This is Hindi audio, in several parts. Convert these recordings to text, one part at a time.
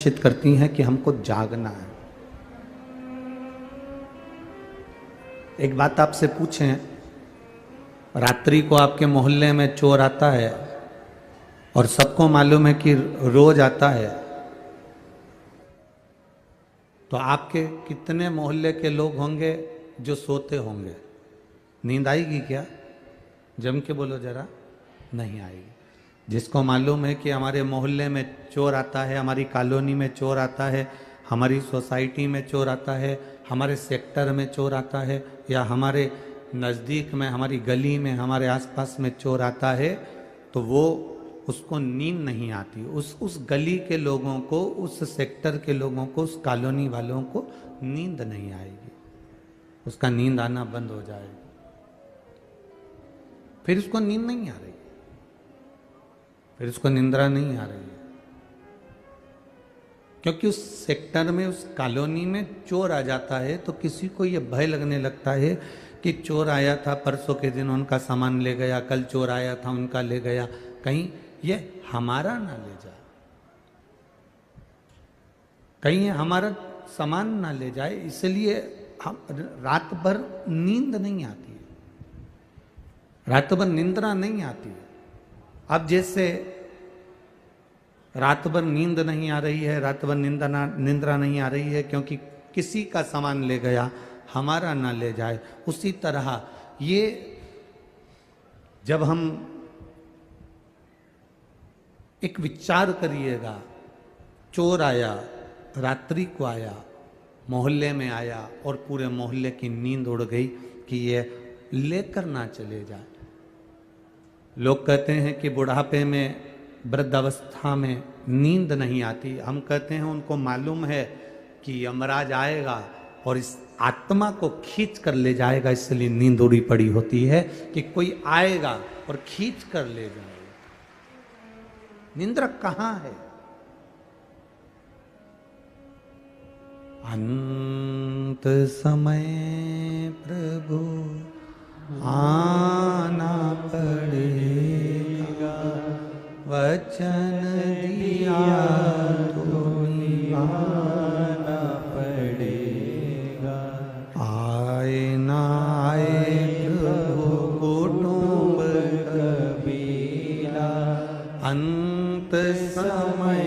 सूचित करती हैं कि हमको जागना है। एक बात आपसे पूछें, रात्रि को आपके मोहल्ले में चोर आता है और सबको मालूम है कि रोज आता है, तो आपके कितने मोहल्ले के लोग होंगे जो सोते होंगे? नींद आएगी क्या? जम के बोलो जरा। नहीं आएगी। जिसको मालूम है कि हमारे मोहल्ले में चोर आता है, हमारी कॉलोनी में चोर आता है, हमारी सोसाइटी में चोर आता है, हमारे सेक्टर में चोर आता है, या हमारे नज़दीक में, हमारी गली में, हमारे आसपास में चोर आता है, तो वो उसको नींद नहीं आती। उस गली के लोगों को, उस सेक्टर के लोगों को, उस कॉलोनी वालों को नींद नहीं आएगी, उसका नींद आना बंद हो जाएगा। फिर उसको नींद नहीं आ रही, फिर उसको निंद्रा नहीं आ रही है, क्योंकि उस सेक्टर में, उस कॉलोनी में चोर आ जाता है तो किसी को यह भय लगने लगता है कि चोर आया था परसों के दिन, उनका सामान ले गया, कल चोर आया था उनका ले गया, कहीं ये हमारा ना ले जाए, कहीं ये हमारा सामान ना ले जाए। इसलिए हम रात भर नींद नहीं आती है, रात भर निंद्रा नहीं आती है। अब जैसे रात भर नींद नहीं आ रही है, रात भर निंद्रा नहीं आ रही है क्योंकि किसी का सामान ले गया, हमारा ना ले जाए, उसी तरह ये जब हम एक विचार करिएगा, चोर आया, रात्रि को आया, मोहल्ले में आया और पूरे मोहल्ले की नींद उड़ गई कि ये लेकर ना चले जाए। लोग कहते हैं कि बुढ़ापे में, वृद्धावस्था में नींद नहीं आती। हम कहते हैं उनको मालूम है कि यमराज आएगा और इस आत्मा को खींच कर ले जाएगा, इसलिए नींद उड़ी पड़ी होती है कि कोई आएगा और खींच कर ले जाएगा। निंद्रा कहां है? अंत समय प्रभु आना पड़ेगा, वचन दिया तो निभाना पड़ेगा। आए ना आए प्रभु कुटुंब कबीला, अंत समय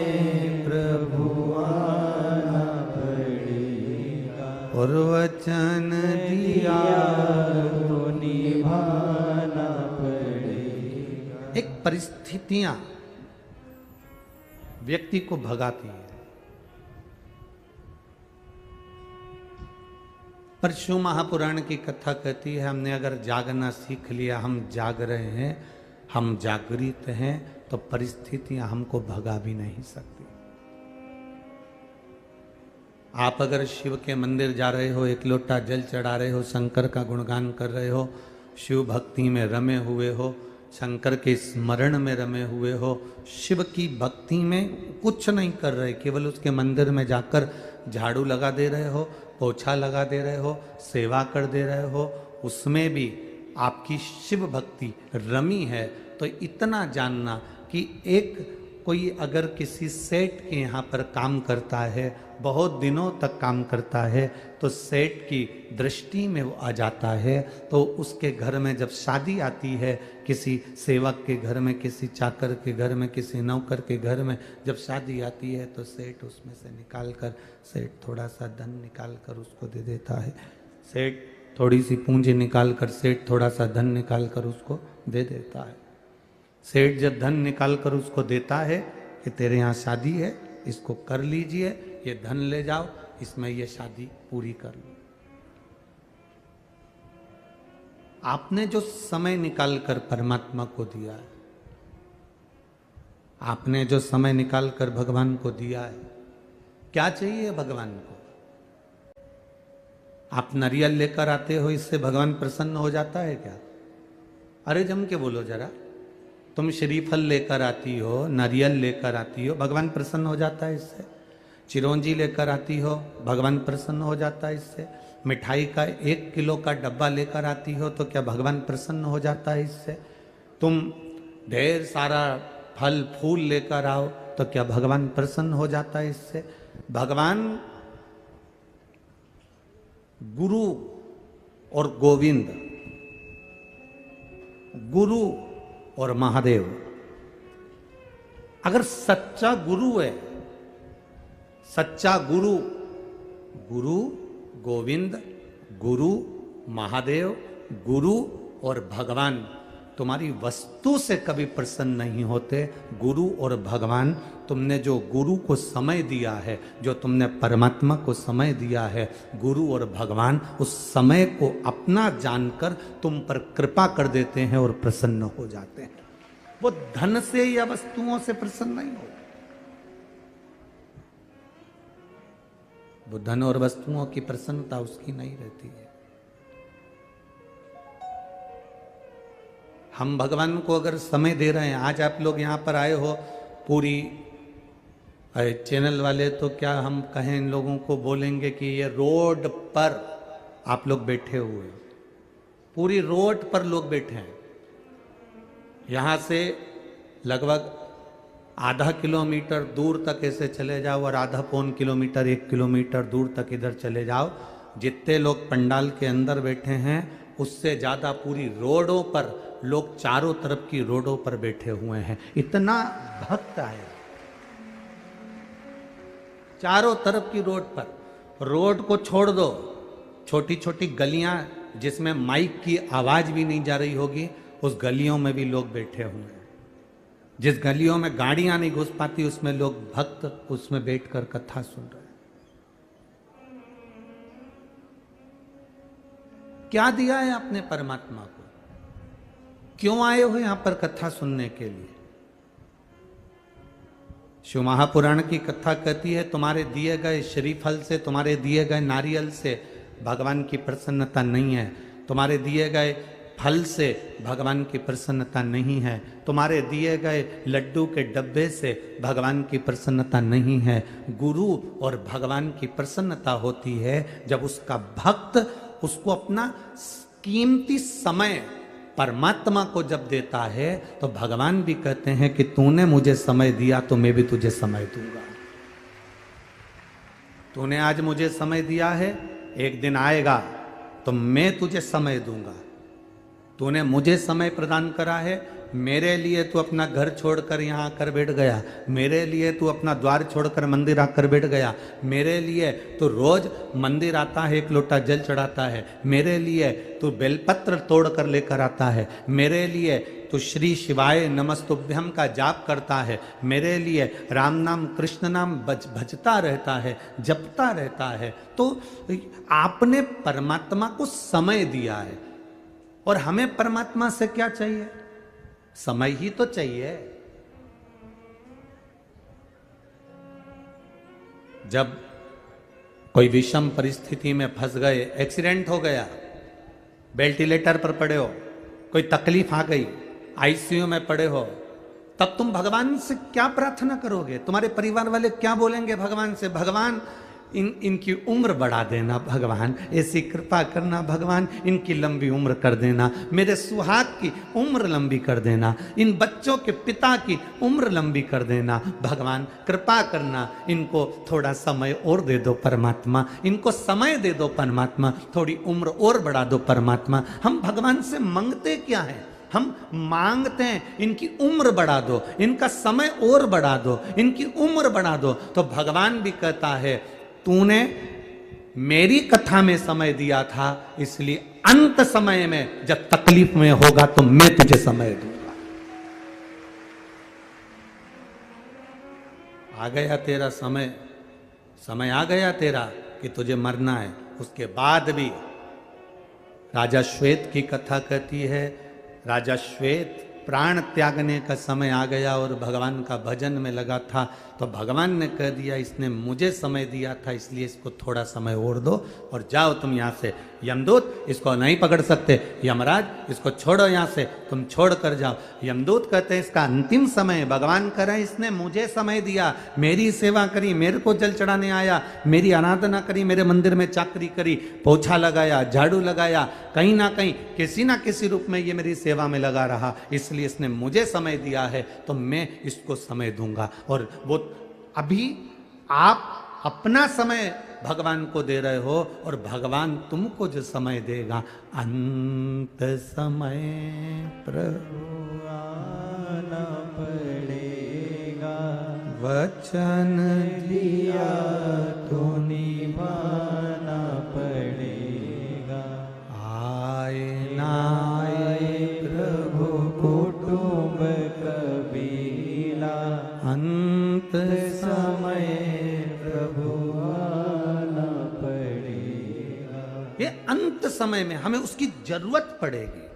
प्रभु आना पड़ेगा, और वचन दिया तो निभाना पड़ेगा। एक परिस्थितियां व्यक्ति को भगाती है। पर शिव महापुराण की कथा कहती है, हमने अगर जागना सीख लिया, हम जाग रहे हैं, हम जागृत हैं, तो परिस्थितियां हमको भगा भी नहीं सकती। आप अगर शिव के मंदिर जा रहे हो, एक लोटा जल चढ़ा रहे हो, शंकर का गुणगान कर रहे हो, शिव भक्ति में रमे हुए हो, शंकर के स्मरण में रमे हुए हो, शिव की भक्ति में कुछ नहीं कर रहे, केवल उसके मंदिर में जाकर झाड़ू लगा दे रहे हो, पोछा लगा दे रहे हो, सेवा कर दे रहे हो, उसमें भी आपकी शिव भक्ति रमी है, तो इतना जानना कि एक कोई अगर किसी सेठ के यहाँ पर काम करता है, बहुत दिनों तक काम करता है, तो सेठ की दृष्टि में वो आ जाता है, तो उसके घर में जब शादी आती है, किसी सेवक के घर में, किसी चाकर के घर में, किसी नौकर के घर में जब शादी आती है, तो सेठ उसमें से निकाल कर, सेठ थोड़ा सा धन निकाल कर उसको दे देता है, सेठ थोड़ी सी पूंजी निकाल कर, सेठ थोड़ा सा धन निकाल कर उसको दे देता है। सेठ जब धन निकाल कर उसको देता है कि तेरे यहाँ शादी है, इसको कर लीजिए, ये धन ले जाओ, इसमें ये शादी पूरी कर लो। आपने जो समय निकाल कर परमात्मा को दिया है, आपने जो समय निकाल कर भगवान को दिया है, क्या चाहिए भगवान को? आप नारियल लेकर आते हो, इससे भगवान प्रसन्न हो जाता है क्या? अरे जम के बोलो जरा। तुम श्रीफल लेकर आती हो, नारियल लेकर आती हो, भगवान प्रसन्न हो जाता है इससे? चिरौंजी लेकर आती हो, भगवान प्रसन्न हो जाता है इससे? मिठाई का 1 किलो का डब्बा लेकर आती हो, तो क्या भगवान प्रसन्न हो जाता है इससे? तुम ढेर सारा फल फूल लेकर आओ, तो क्या भगवान प्रसन्न हो जाता है इससे? भगवान गुरु और गोविंद, गुरु और महादेव, अगर सच्चा गुरु है, सच्चा गुरु, गुरु गोविंद, गुरु महादेव, गुरु और भगवान तुम्हारी वस्तु से कभी प्रसन्न नहीं होते। गुरु और भगवान, तुमने जो गुरु को समय दिया है, जो तुमने परमात्मा को समय दिया है, गुरु और भगवान उस समय को अपना जानकर तुम पर कृपा कर देते हैं और प्रसन्न हो जाते हैं। वो धन से या वस्तुओं से प्रसन्न नहीं हो। वो धन और वस्तुओं की प्रसन्नता उसकी नहीं रहती है। हम भगवान को अगर समय दे रहे हैं, आज आप लोग यहाँ पर आए हो, पूरी चैनल वाले तो क्या हम कहें, इन लोगों को बोलेंगे कि ये रोड पर आप लोग बैठे हुए हो, पूरी रोड पर लोग बैठे हैं। यहाँ से लगभग आधा किलोमीटर दूर तक ऐसे चले जाओ और आधा पौन किलोमीटर 1 किलोमीटर दूर तक इधर चले जाओ, जितने लोग पंडाल के अंदर बैठे हैं उससे ज़्यादा पूरी रोडों पर लोग, चारों तरफ की रोडों पर बैठे हुए हैं। इतना भक्त आया चारों तरफ की रोड पर। रोड को छोड़ दो, छोटी छोटी गलियां जिसमें माइक की आवाज भी नहीं जा रही होगी, उस गलियों में भी लोग बैठे हुए हैं। जिस गलियों में गाड़ियां नहीं घुस पाती, उसमें लोग भक्त उसमें बैठकर कथा सुन रहे हैं। क्या दिया है आपने परमात्मा को? क्यों आए हो यहां पर कथा सुनने के लिए? शिव महापुराण की कथा कहती है, तुम्हारे दिए गए श्रीफल से, तुम्हारे दिए गए नारियल से भगवान की प्रसन्नता नहीं है, तुम्हारे दिए गए फल से भगवान की प्रसन्नता नहीं है, तुम्हारे दिए गए लड्डू के डब्बे से भगवान की प्रसन्नता नहीं है। गुरु और भगवान की प्रसन्नता होती है जब उसका भक्त उसको अपना कीमती समय परमात्मा को जब देता है, तो भगवान भी कहते हैं कि तूने मुझे समय दिया तो मैं भी तुझे समय दूंगा। तूने आज मुझे समय दिया है, एक दिन आएगा तो मैं तुझे समय दूंगा। तूने मुझे समय प्रदान करा है, मेरे लिए तू अपना घर छोड़कर यहाँ आकर बैठ गया, मेरे लिए तू अपना द्वार छोड़कर मंदिर आकर बैठ गया, मेरे लिए तू रोज मंदिर आता है, एक लोटा जल चढ़ाता है, मेरे लिए तू बेलपत्र तोड़ कर लेकर आता है, मेरे लिए तू श्री शिवाय नमस्तुभ्यम का जाप करता है, मेरे लिए राम नाम कृष्ण नाम भजता रहता है, जपता रहता है। तो आपने परमात्मा को समय दिया है, और हमें परमात्मा से क्या चाहिए? समय ही तो चाहिए। जब कोई विषम परिस्थिति में फंस गए, एक्सीडेंट हो गया, वेंटिलेटर पर पड़े हो, कोई तकलीफ आ गई, आईसीयू में पड़े हो, तब तुम भगवान से क्या प्रार्थना करोगे? तुम्हारे परिवार वाले क्या बोलेंगे भगवान से? भगवान इनकी उम्र बढ़ा देना, भगवान ऐसी कृपा करना, भगवान इनकी लंबी उम्र कर देना, मेरे सुहाग की उम्र लंबी कर देना, इन बच्चों के पिता की उम्र लंबी कर देना, भगवान कृपा करना, इनको थोड़ा समय और दे दो परमात्मा, इनको समय दे दो परमात्मा, थोड़ी उम्र और बढ़ा दो परमात्मा। हम भगवान से मांगते क्या है? हम मांगते हैं इनकी उम्र बढ़ा दो, इनका समय और बढ़ा दो, इनकी उम्र बढ़ा दो। तो भगवान भी कहता है, तूने मेरी कथा में समय दिया था, इसलिए अंत समय में जब तकलीफ में होगा तो मैं तुझे समय दूंगा। आ गया तेरा समय, समय आ गया तेरा कि तुझे मरना है। उसके बाद भी राजा श्वेत की कथा कहती है, राजा श्वेत प्राण त्यागने का समय आ गया और भगवान का भजन में लगा था, तो भगवान ने कह दिया इसने मुझे समय दिया था, इसलिए इसको थोड़ा समय और दो और जाओ तुम यहाँ से। यमदूत इसको नहीं पकड़ सकते, यमराज इसको छोड़ो यहाँ से, तुम छोड़ कर जाओ। यमदूत कहते हैं इसका अंतिम समय, भगवान कह रहे हैं इसने मुझे समय दिया, मेरी सेवा करी, मेरे को जल चढ़ाने आया, मेरी आराधना करी, मेरे मंदिर में चाकरी करी, पोछा लगाया, झाड़ू लगाया, कहीं ना किसी रूप में ये मेरी सेवा में लगा रहा, इसलिए इसने मुझे समय दिया है तो मैं इसको समय दूंगा। और वो अभी आप अपना समय भगवान को दे रहे हो और भगवान तुमको जो समय देगा, अंत समय प्रभु आना पड़ेगा, वचन दिया तो निभाना पड़ेगा, आए ना आए प्रभु कुटुंब कबीला, अंत समय प्रभु आना पड़ेगा। ये अंत समय में हमें उसकी जरूरत पड़ेगी।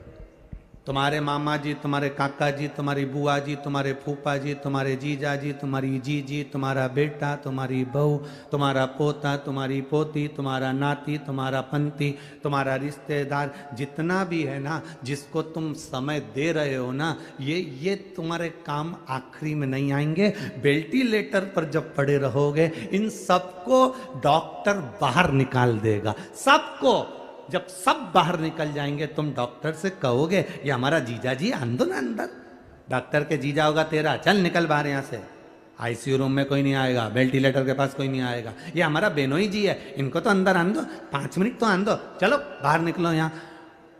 तुम्हारे मामा जी, तुम्हारे काका जी, तुम्हारी बुआ जी, तुम्हारे फूफा जी, तुम्हारे जीजा जी, तुम्हारी जीजी, तुम्हारा बेटा, तुम्हारी बहू, तुम्हारा पोता, तुम्हारी पोती, तुम्हारा नाती, तुम्हारा पंती, तुम्हारा रिश्तेदार, जितना भी है ना, जिसको तुम समय दे रहे हो ना, ये तुम्हारे काम आखिरी में नहीं आएंगे। वेंटिलेटर पर जब पड़े रहोगे, इन सबको डॉक्टर बाहर निकाल देगा, सबको। जब सब बाहर निकल जाएंगे, तुम डॉक्टर से कहोगे ये हमारा जीजा जी आंदो ना अंदर, डॉक्टर के जीजा होगा तेरा, चल निकल बाहर यहाँ से, आईसीयू रूम में कोई नहीं आएगा, वेंटिलेटर के पास कोई नहीं आएगा, ये हमारा बेनोई जी है, इनको तो अंदर आंदो, 5 मिनट तो आंदो, चलो बाहर निकलो यहाँ।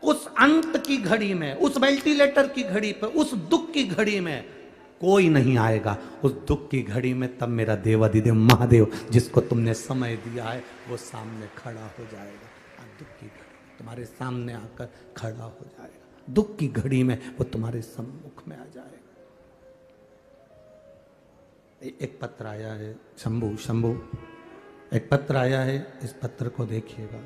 उस अंत की घड़ी में, उस वेंटिलेटर की घड़ी पर, उस दुख की घड़ी में कोई नहीं आएगा। उस दुख की घड़ी में तब मेरा देवाधिदेव महादेव, जिसको तुमने समय दिया है, वो सामने खड़ा हो जाएगा। दुख की घड़ी तुम्हारे सामने आकर खड़ा हो जाएगा, दुख की घड़ी में वो तुम्हारे सम्मुख में आ जाएगा। एक पत्र आया है, शंभू एक पत्र आया है, इस पत्र को देखिएगा।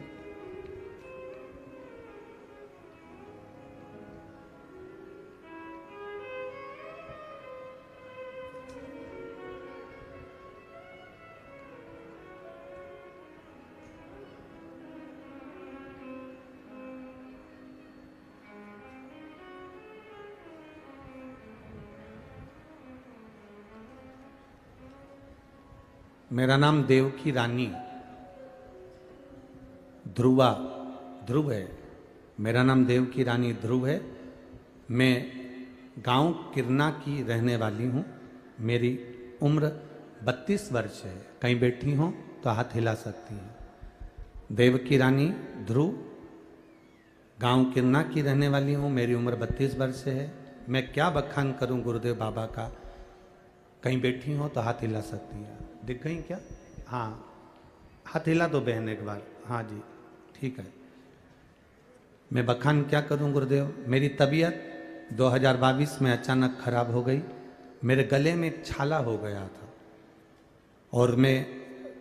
मेरा नाम देवकी रानी ध्रुव है। मेरा नाम देवकी रानी ध्रुव है। मैं गांव किरना की रहने वाली हूँ। मेरी उम्र 32 वर्ष है। कहीं बैठी हो तो हाथ हिला सकती हैं। देवकी रानी ध्रुव, गांव किरना की रहने वाली हूँ। मेरी उम्र 32 वर्ष है। मैं क्या बखान करूँ गुरुदेव बाबा का। कहीं बैठी हो तो हाथ हिला सकती है। दिख गई क्या? हाँ, हाथ हिला दो बहन एक बार। हाँ जी, ठीक है। मैं बखान क्या करूं गुरुदेव। मेरी तबीयत 2022 में अचानक खराब हो गई। मेरे गले में एक छाला हो गया था और मैं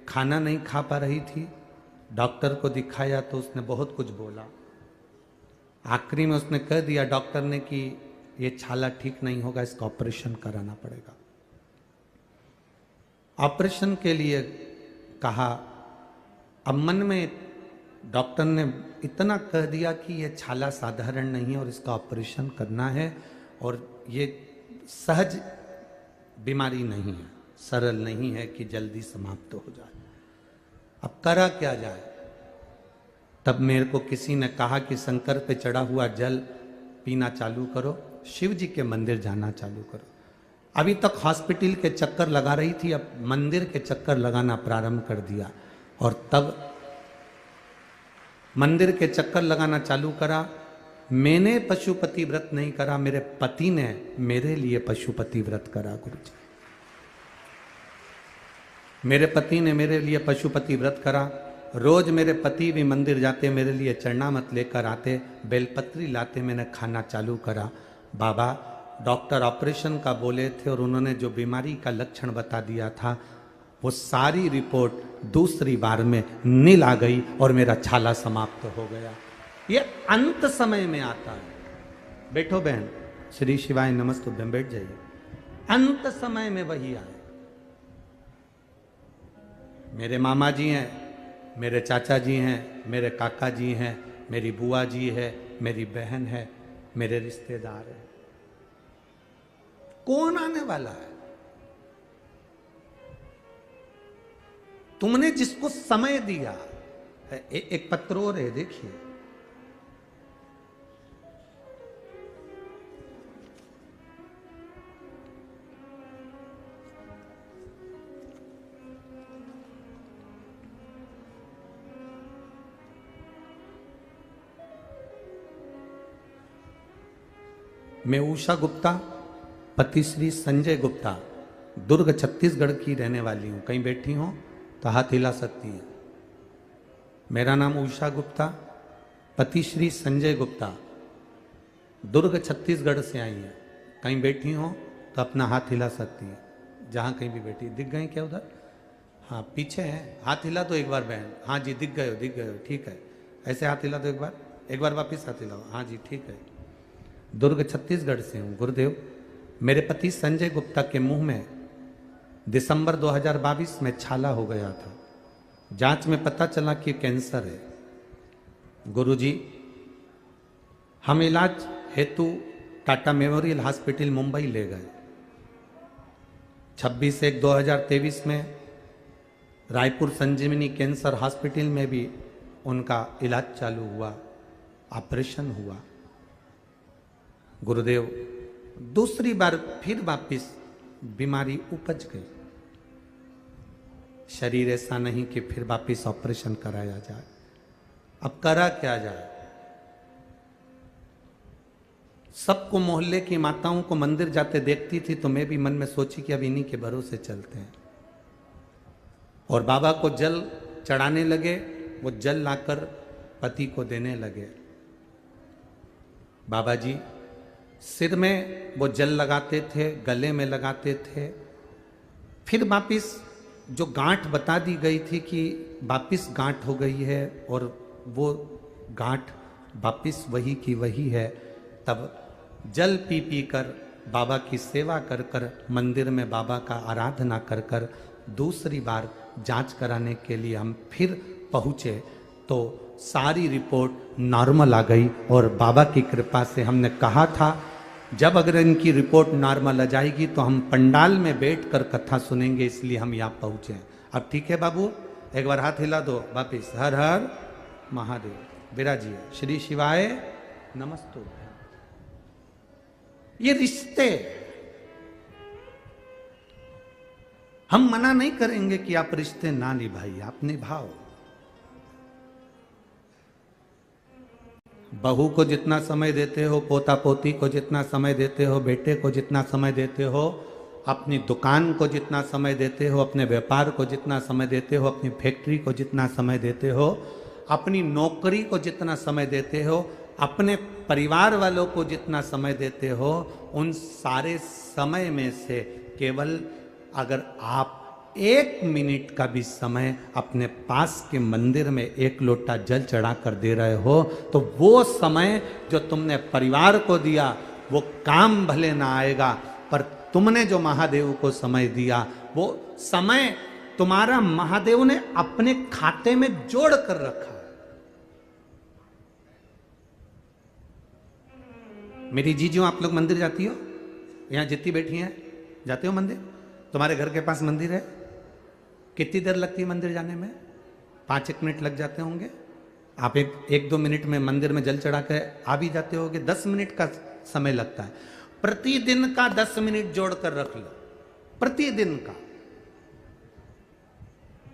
खाना नहीं खा पा रही थी। डॉक्टर को दिखाया तो उसने बहुत कुछ बोला। आखिरी में उसने कह दिया डॉक्टर ने कि ये छाला ठीक नहीं होगा, इसका ऑपरेशन कराना पड़ेगा। ऑपरेशन के लिए कहा। अब मन में डॉक्टर ने इतना कह दिया कि ये छाला साधारण नहीं है और इसका ऑपरेशन करना है और ये सहज बीमारी नहीं है, सरल नहीं है कि जल्दी समाप्त हो जाए। अब करा क्या जाए। तब मेरे को किसी ने कहा कि शंकर पे चढ़ा हुआ जल पीना चालू करो, शिव जी के मंदिर जाना चालू करो। अभी तक हॉस्पिटल के चक्कर लगा रही थी, अब मंदिर के चक्कर लगाना प्रारंभ कर दिया। और तब मंदिर के चक्कर लगाना चालू करा। मैंने पशुपति व्रत नहीं करा, मेरे पति ने मेरे लिए पशुपति व्रत करा। गुरुजी, मेरे पति ने मेरे लिए पशुपति व्रत करा। रोज मेरे पति भी मंदिर जाते, मेरे लिए चरणामत लेकर आते, बेलपत्री लाते। मैंने खाना चालू करा। बाबा डॉक्टर ऑपरेशन का बोले थे और उन्होंने जो बीमारी का लक्षण बता दिया था वो सारी रिपोर्ट दूसरी बार में नील आ गई और मेरा छाला समाप्त हो गया। ये अंत समय में आता है। बैठो बहन, श्री शिवाय नमस्तुभ्यं, बैठ जाइए। अंत समय में वही आए। मेरे मामा जी हैं, मेरे चाचा जी हैं, मेरे काका जी हैं, मेरी बुआ जी है, मेरी बहन है, मेरे रिश्तेदार हैं। कौन आने वाला है? तुमने जिसको समय दिया एक पत्र और है, देखिए। मैं उषा गुप्ता, पति श्री संजय गुप्ता, दुर्ग छत्तीसगढ़ की रहने वाली हूं। कहीं बैठी हो तो हाथ हिला सकती है। मेरा नाम उषा गुप्ता, पति श्री संजय गुप्ता, दुर्ग छत्तीसगढ़ से आई है। कहीं बैठी हो तो अपना हाथ हिला सकती है, जहां कहीं भी बैठी। दिख गए क्या उधर? हाँ, पीछे है। हाथ हिला तो एक बार बहन। हाँ जी, दिख गए हो, दिख गए हो, ठीक है। ऐसे हाथ हिला तो एक बार वापिस हाथ हिलाओ। हाँ जी, ठीक है। दुर्ग छत्तीसगढ़ से हूँ गुरुदेव। मेरे पति संजय गुप्ता के मुंह में दिसंबर 2022 में छाला हो गया था। जांच में पता चला कि कैंसर है। गुरुजी, हम इलाज हेतु टाटा मेमोरियल हॉस्पिटल मुंबई ले गए। 26/1/2023 में रायपुर संजीवनी कैंसर हॉस्पिटल में भी उनका इलाज चालू हुआ, ऑपरेशन हुआ। गुरुदेव, दूसरी बार फिर वापिस बीमारी उपज गई। शरीर ऐसा नहीं कि फिर वापिस ऑपरेशन कराया जाए। अब करा क्या जाए? सबको, मोहल्ले की माताओं को मंदिर जाते देखती थी तो मैं भी मन में सोची कि अब इन्हीं के भरोसे चलते हैं। और बाबा को जल चढ़ाने लगे। वो जल लाकर पति को देने लगे। बाबा जी सिर में वो जल लगाते थे, गले में लगाते थे। फिर वापिस जो गांठ बता दी गई थी कि वापिस गांठ हो गई है और वो गांठ वापिस वही की वही है, तब जल पी पी कर, बाबा की सेवा कर कर, मंदिर में बाबा का आराधना कर कर दूसरी बार जांच कराने के लिए हम फिर पहुँचे तो सारी रिपोर्ट नॉर्मल आ गई। और बाबा की कृपा से हमने कहा था जब अगर इनकी रिपोर्ट नॉर्मल आ जाएगी तो हम पंडाल में बैठकर कथा सुनेंगे, इसलिए हम यहाँ पहुँचे। अब ठीक है बाबू, एक बार हाथ हिला दो वापिस। हर हर महादेव। विराजिए। श्री शिवाय नमस्तु। ये रिश्ते हम मना नहीं करेंगे कि आप रिश्ते ना निभाइए, आप निभाओ। बहू को जितना समय देते हो, पोता पोती को जितना समय देते हो, बेटे को जितना समय देते हो, अपनी दुकान को जितना समय देते हो, अपने व्यापार को जितना समय देते हो, अपनी फैक्ट्री को जितना समय देते हो, अपनी नौकरी को जितना समय देते हो, अपने परिवार वालों को जितना समय देते हो, उन सारे समय में से केवल अगर आप 1 मिनट का भी समय अपने पास के मंदिर में 1 लोटा जल चढ़ा कर दे रहे हो तो वो समय जो तुमने परिवार को दिया वो काम भले ना आएगा, पर तुमने जो महादेव को समय दिया वो समय तुम्हारा महादेव ने अपने खाते में जोड़ कर रखा। मेरी जीजू, आप लोग मंदिर जाती हो? यहां जितनी बैठी हैं जाते हो मंदिर? तुम्हारे घर के पास मंदिर है? कितनी देर लगती है मंदिर जाने में? 5-1 मिनट लग जाते होंगे। आप 1-2 मिनट में मंदिर में जल चढ़ा के आ भी जाते होगे। 10 मिनट का समय लगता है। प्रतिदिन का 10 मिनट जोड़ कर रख लो, प्रतिदिन का।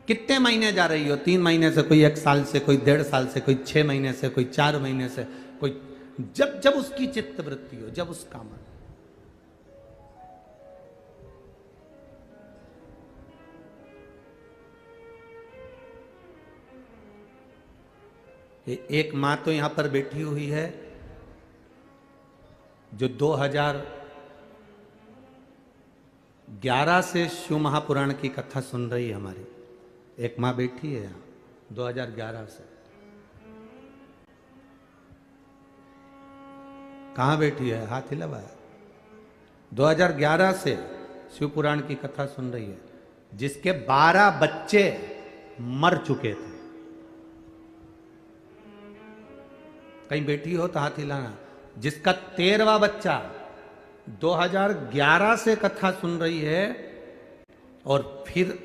कितने महीने जा रही हो? 3 महीने से, कोई 1 साल से, कोई 1.5 साल से, कोई 6 महीने से, कोई 4 महीने से, कोई जब जब उसकी चित्त वृत्ति हो, जब उसका मन। एक मां तो यहां पर बैठी हुई है जो 2011 से शिव महापुराण की कथा सुन रही है। हमारी एक मां बैठी है यहां 2011 से। कहां बैठी है? हाथ हिलावा। 2011 से शिव पुराण की कथा सुन रही है, जिसके 12 बच्चे मर चुके थे। कहीं बैठी हो तो हाथ हिलाना। जिसका 13वां बच्चा 2011 से कथा सुन रही है और फिर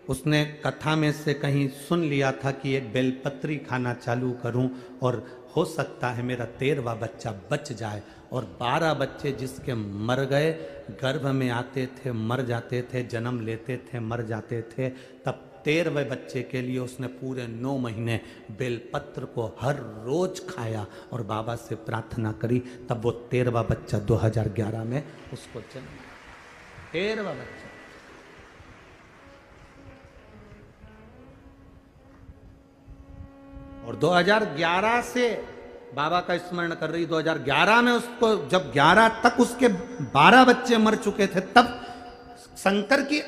उसने कथा में से कहीं सुन लिया था कि एक बेलपत्री खाना चालू करूं और हो सकता है मेरा 13वां बच्चा बच जाए, और 12 बच्चे जिसके मर गए, गर्भ में आते थे मर जाते थे, जन्म लेते थे मर जाते थे, तब 13वें बच्चे के लिए उसने पूरे 9 महीने बेलपत्र को हर रोज खाया और बाबा से प्रार्थना करी। तब वो 13वां बच्चा 2011 में उसको जन्म, 13वां बच्चा। और 2011 से बाबा का स्मरण कर रही। 2011 में उसको, जब 11 तक उसके 12 बच्चे मर चुके थे, तब शंकर की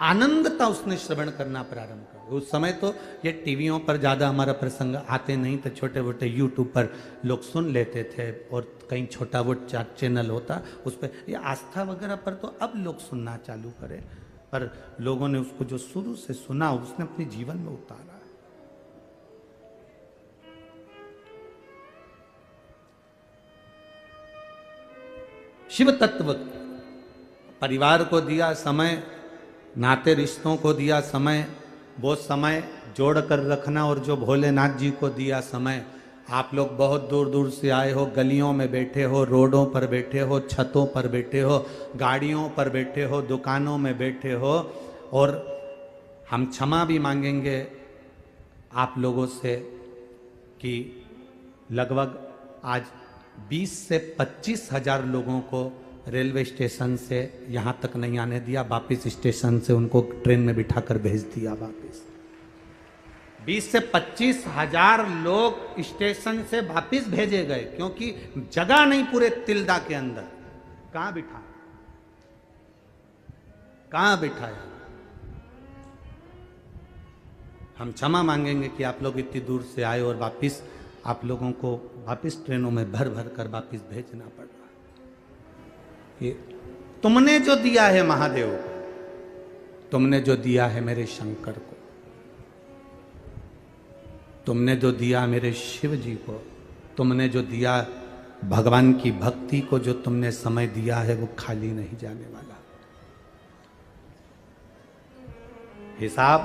आनंदता उसने श्रवण करना प्रारंभ कर। उस समय तो ये टीवियों पर ज़्यादा हमारा प्रसंग आते नहीं थे, छोटे छोटे यूट्यूब पर लोग सुन लेते थे और कहीं छोटा वो चैनल होता उस पर, ये आस्था वगैरह पर तो अब लोग सुनना चालू करे, पर लोगों ने उसको जो शुरू से सुना उसने अपने जीवन में उतारा। शिव तत्व परिवार को दिया समय, नाते रिश्तों को दिया समय, वो समय जोड़ कर रखना, और जो भोलेनाथ जी को दिया समय। आप लोग बहुत दूर दूर से आए हो, गलियों में बैठे हो, रोडों पर बैठे हो, छतों पर बैठे हो, गाड़ियों पर बैठे हो, दुकानों में बैठे हो, और हम क्षमा भी मांगेंगे आप लोगों से कि लगभग आज 20 से 25 हजार लोगों को रेलवे स्टेशन से यहाँ तक नहीं आने दिया, वापस स्टेशन से उनको ट्रेन में बिठाकर भेज दिया वापस। 20 से 25 हजार लोग स्टेशन से वापस भेजे गए, क्योंकि जगह नहीं पूरे तिल्दा के अंदर। कहाँ बिठाया? हम क्षमा मांगेंगे कि आप लोग इतनी दूर से आए और वापस आप लोगों को वापस ट्रेनों में भर भर कर वापस भेजना पड़ रहा। ये तुमने जो दिया है महादेव को, तुमने जो दिया है मेरे शंकर को, तुमने जो दिया मेरे शिव जी को, तुमने जो दिया भगवान की भक्ति को, जो तुमने समय दिया है वो खाली नहीं जाने वाला। हिसाब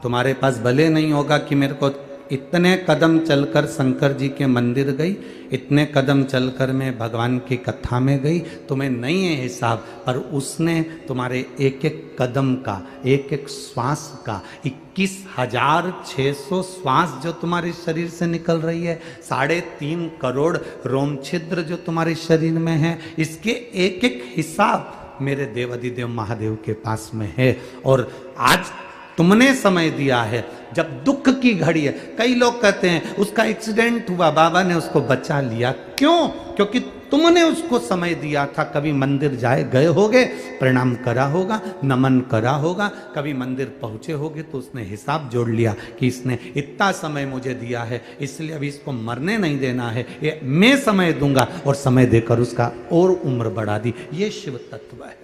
तुम्हारे पास भले नहीं होगा कि मेरे को इतने कदम चलकर शंकर जी के मंदिर गई, इतने कदम चलकर मैं भगवान की कथा में गई, तुम्हें नहीं है हिसाब, पर उसने तुम्हारे एक एक कदम का, एक एक श्वास का, 21,600 श्वास जो तुम्हारे शरीर से निकल रही है, 3.5 करोड़ रोम छिद्र जो तुम्हारे शरीर में है, इसके एक एक हिसाब मेरे देवाधिदेव महादेव के पास में है। और आज तुमने समय दिया है, जब दुख की घड़ी है। कई लोग कहते हैं उसका एक्सीडेंट हुआ, बाबा ने उसको बचा लिया। क्यों? क्योंकि तुमने उसको समय दिया था। कभी मंदिर गए होगे, प्रणाम करा होगा, नमन करा होगा, कभी मंदिर पहुंचे होगे तो उसने हिसाब जोड़ लिया कि इसने इतना समय मुझे दिया है, इसलिए अभी इसको मरने नहीं देना है, ये मैं समय दूंगा, और समय देकर उसका और उम्र बढ़ा दी। ये शिव तत्व है,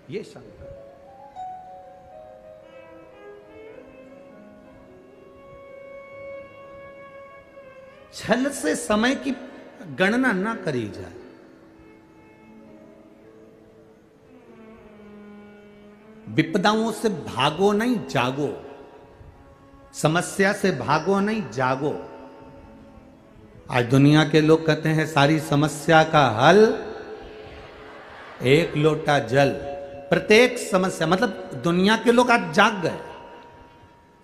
ये शंकर। छल से समय की गणना ना करी जाए। विपदाओं से भागो नहीं, जागो। समस्या से भागो नहीं, जागो। आज दुनिया के लोग कहते हैं सारी समस्या का हल एक लोटा जल। प्रत्येक समस्या, मतलब दुनिया के लोग आज जाग गए।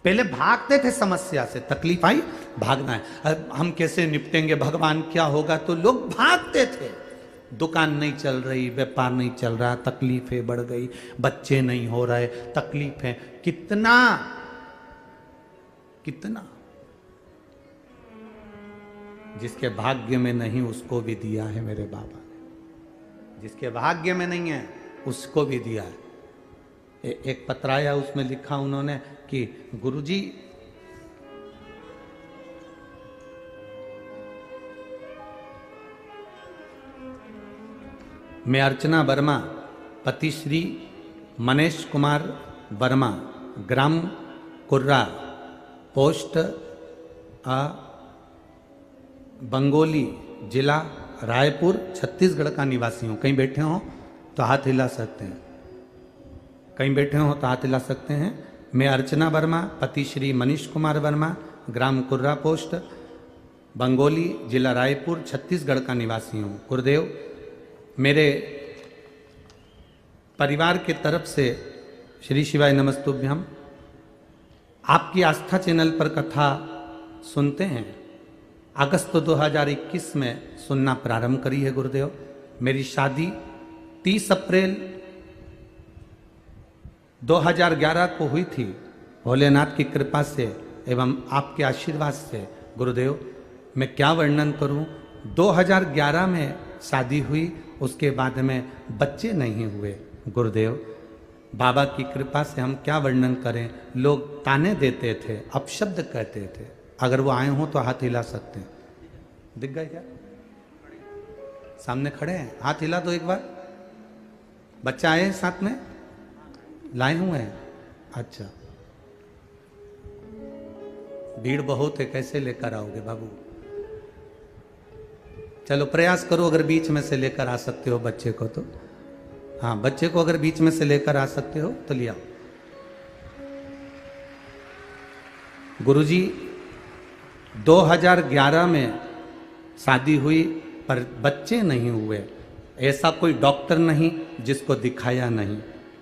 पहले भागते थे समस्या से, तकलीफ आई भागना है, हम कैसे निपटेंगे, भगवान क्या होगा, तो लोग भागते थे। दुकान नहीं चल रही, व्यापार नहीं चल रहा, तकलीफें बढ़ गई, बच्चे नहीं हो रहे, तकलीफें। कितना कितना जिसके भाग्य में नहीं उसको भी दिया है मेरे बाबा ने, जिसके भाग्य में नहीं है उसको भी दिया है। एक पत्र आया, उसमें लिखा उन्होंने कि गुरुजी मैं अर्चना वर्मा, पति श्री मनीष कुमार वर्मा, ग्राम कुर्रा पोस्ट बंगोली, जिला रायपुर, छत्तीसगढ़ का निवासी हूँ। कहीं बैठे हो तो हाथ हिला सकते हैं, कहीं बैठे हो तो हाथ हिला सकते हैं। मैं अर्चना वर्मा, पति श्री मनीष कुमार वर्मा, ग्राम कुर्रा पोस्ट बंगोली, जिला रायपुर, छत्तीसगढ़ का निवासी हूँ। गुरुदेव, मेरे परिवार के तरफ से श्री शिवाय नमस्तुभ्यम। आपकी आस्था चैनल पर कथा सुनते हैं। अगस्त 2021 में सुनना प्रारंभ करी है गुरुदेव। मेरी शादी 30 अप्रैल 2011 को हुई थी। भोलेनाथ की कृपा से एवं आपके आशीर्वाद से गुरुदेव, मैं क्या वर्णन करूं। 2011 में शादी हुई, उसके बाद में बच्चे नहीं हुए गुरुदेव। बाबा की कृपा से हम क्या वर्णन करें। लोग ताने देते थे, अपशब्द कहते थे। अगर वो आए हों तो हाथ हिला सकते हैं। दिख गए क्या? सामने खड़े हैं, हाथ हिला दो एक बार। बच्चा आए हैं साथ में, लाए हुए हैं। अच्छा, भीड़ बहुत है, कैसे लेकर आओगे बाबू? चलो प्रयास करो, अगर बीच में से लेकर आ सकते हो बच्चे को तो। हाँ, बच्चे को अगर बीच में से लेकर आ सकते हो तो लिया। गुरुजी, 2011 में शादी हुई पर बच्चे नहीं हुए। ऐसा कोई डॉक्टर नहीं जिसको दिखाया नहीं,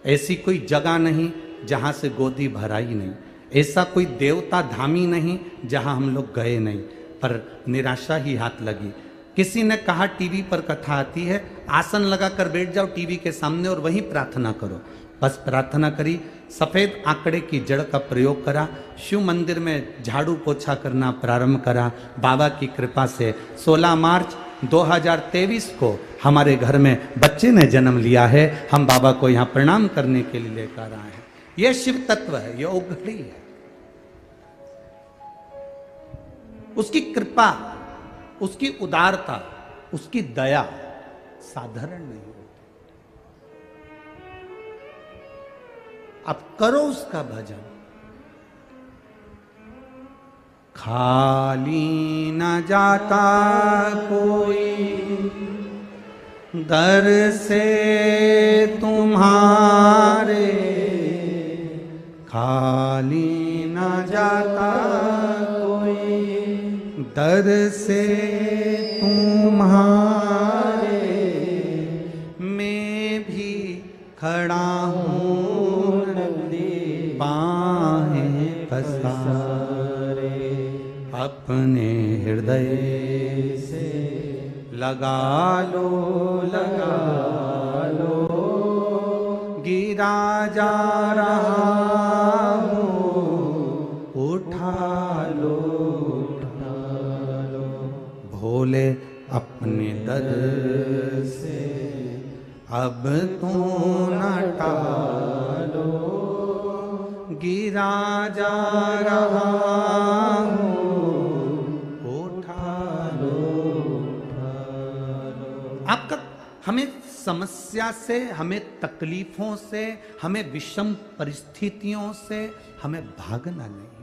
ऐसी कोई जगह नहीं जहाँ से गोदी भराई नहीं, ऐसा कोई देवता धामी नहीं जहाँ हम लोग गए नहीं, पर निराशा ही हाथ लगी। किसी ने कहा टीवी पर कथा आती है, आसन लगाकर बैठ जाओ टीवी के सामने और वहीं प्रार्थना करो। बस प्रार्थना करी, सफ़ेद आंकड़े की जड़ का प्रयोग करा, शिव मंदिर में झाड़ू पोछा करना प्रारंभ करा। बाबा की कृपा से 16 मार्च 2023 को हमारे घर में बच्चे ने जन्म लिया है। हम बाबा को यहाँ प्रणाम करने के लिए लेकर आए हैं। यह शिव तत्व है, यह औघड़ी है। उसकी कृपा, उसकी उदारता, उसकी दया साधारण नहीं होती। अब करो उसका भजन। खाली न जाता कोई दर से तुम्हारे, खाली न जाता कोई दर से तुम्हारे। मैं भी खड़ा हूँ बाहें पसारे, अपने हृदय से लगा लो, लगा लो। गिरा जा रहा हूँ, उठा लो, उठा लो। भोले अपने दर से अब तू न टालो, गिरा जा रहा हूँ, उठा लो, उठा लो। आपका हमें समस्या से, हमें तकलीफों से, हमें विषम परिस्थितियों से हमें भागना नहीं है।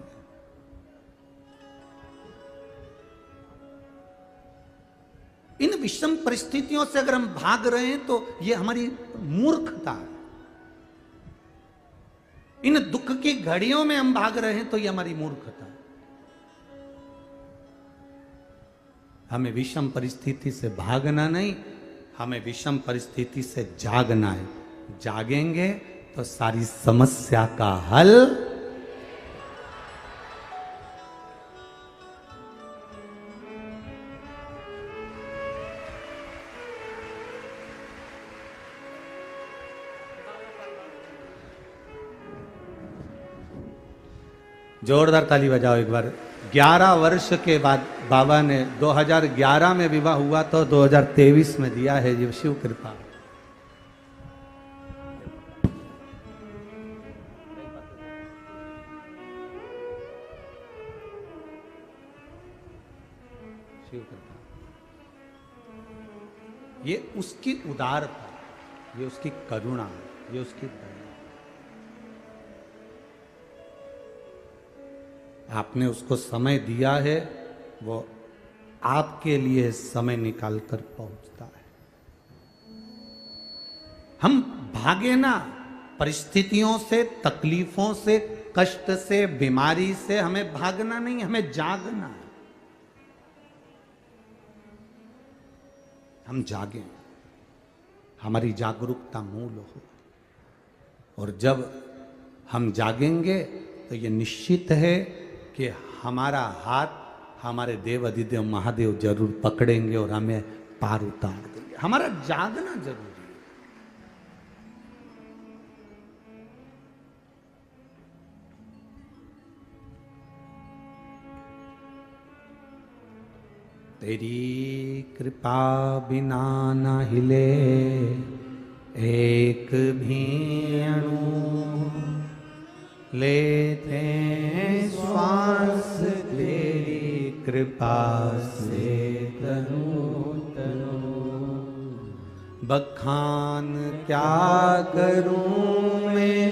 इन विषम परिस्थितियों से अगर हम भाग रहे हैं तो ये हमारी मूर्खता है। इन दुख की घड़ियों में हम भाग रहे हैं तो ये हमारी मूर्खता है। हमें विषम परिस्थिति से भागना नहीं, हमें विषम परिस्थिति से जागना है। जागेंगे तो सारी समस्या का हल जोरदार ताली बजाओ एक बार। 11 वर्ष के बाद बाबा ने 2011 में विवाह हुआ तो 2023 में दिया है। ये शिव कृपा। शिव कृपा, ये उसकी उदारता, ये उसकी करुणा, ये उसकी दया। आपने उसको समय दिया है, वो आपके लिए समय निकाल कर पहुंचता है। हम भागे ना परिस्थितियों से, तकलीफों से, कष्ट से, बीमारी से। हमें भागना नहीं, हमें जागना है। हम जागें, हमारी जागरूकता मूल हो। और जब हम जागेंगे तो ये निश्चित है कि हमारा हाथ हमारे देव अधिदेव महादेव जरूर पकड़ेंगे और हमें पार उतार देंगे। हमारा जागना जरूरी है। तेरी कृपा बिना न हिले एक भी अणु, लेते श्वास तेरी कृपा से तनु तनु। बखान क्या करूं मैं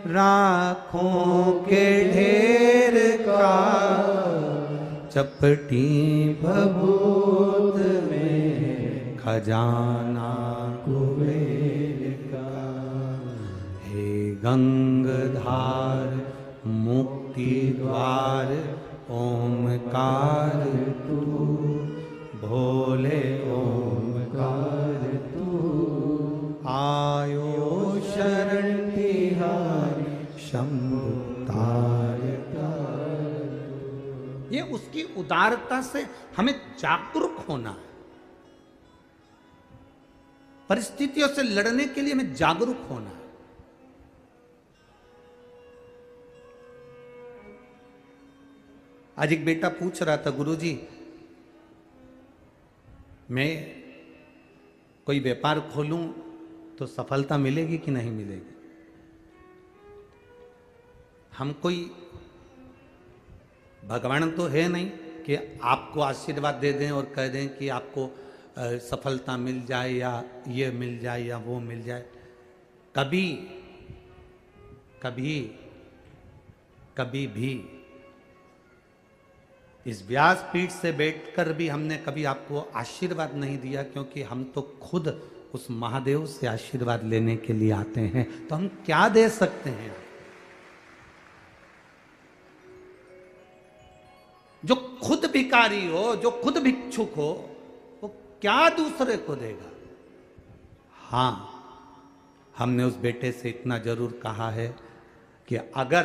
राखों के ढेर का, चपटी भभूत में खजाना कुबेर का। हे गंगधार मुक्ति द्वार ओमकार तू, भोले ओमकार तू। आयो शरण तिहारी शंभु तारका। ये उसकी उदारता से हमें जागरूक होना है। परिस्थितियों से लड़ने के लिए हमें जागरूक होना है। आज एक बेटा पूछ रहा था, गुरुजी मैं कोई व्यापार खोलूं तो सफलता मिलेगी कि नहीं मिलेगी? हम कोई भगवान तो है नहीं कि आपको आशीर्वाद दे दें और कह दें कि आपको सफलता मिल जाए या ये मिल जाए या वो मिल जाए। कभी कभी कभी भी इस व्यासपीठ से बैठकर भी हमने कभी आपको आशीर्वाद नहीं दिया, क्योंकि हम तो खुद उस महादेव से आशीर्वाद लेने के लिए आते हैं। तो हम क्या दे सकते हैं? जो खुद भिखारी हो, जो खुद भिक्षुक हो, वो क्या दूसरे को देगा? हां, हमने उस बेटे से इतना जरूर कहा है कि अगर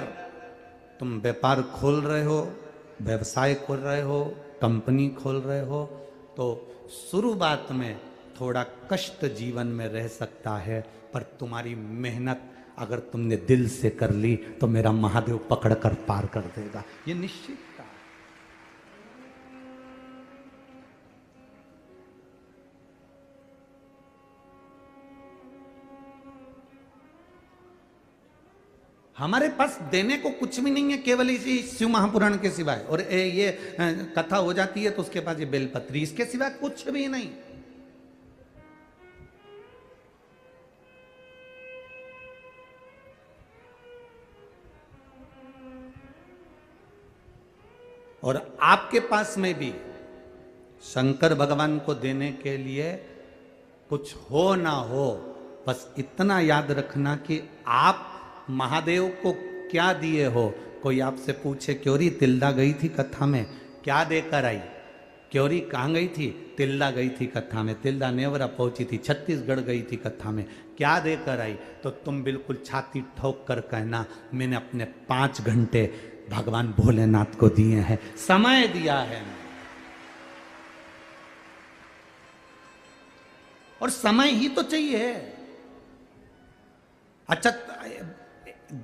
तुम व्यापार खोल रहे हो, व्यवसाय खोल रहे हो, कंपनी खोल रहे हो, तो शुरुआत में थोड़ा कष्ट जीवन में रह सकता है, पर तुम्हारी मेहनत अगर तुमने दिल से कर ली तो मेरा महादेव पकड़ कर पार कर देगा। ये निश्चित था। हमारे पास देने को कुछ भी नहीं है, केवल इसी शिव महापुराण के सिवाय। और ये कथा हो जाती है तो उसके पास ये बेलपत्री, इसके सिवाय कुछ भी नहीं। और आपके पास में भी शंकर भगवान को देने के लिए कुछ हो ना हो, बस इतना याद रखना कि आप महादेव को क्या दिए हो। कोई आपसे पूछे, क्योरी तिल्दा गई थी कथा में, क्या देकर आई? क्योरी कहाँ गई थी? तिल्दा गई थी कथा में। तिल्दा नेवरा पहुंची थी, छत्तीसगढ़ गई थी कथा में। क्या देकर आई? तो तुम बिल्कुल छाती ठोक कर कहना, मैंने अपने 5 घंटे भगवान भोलेनाथ को दिए हैं, समय दिया है। और समय ही तो चाहिए। अच्छा,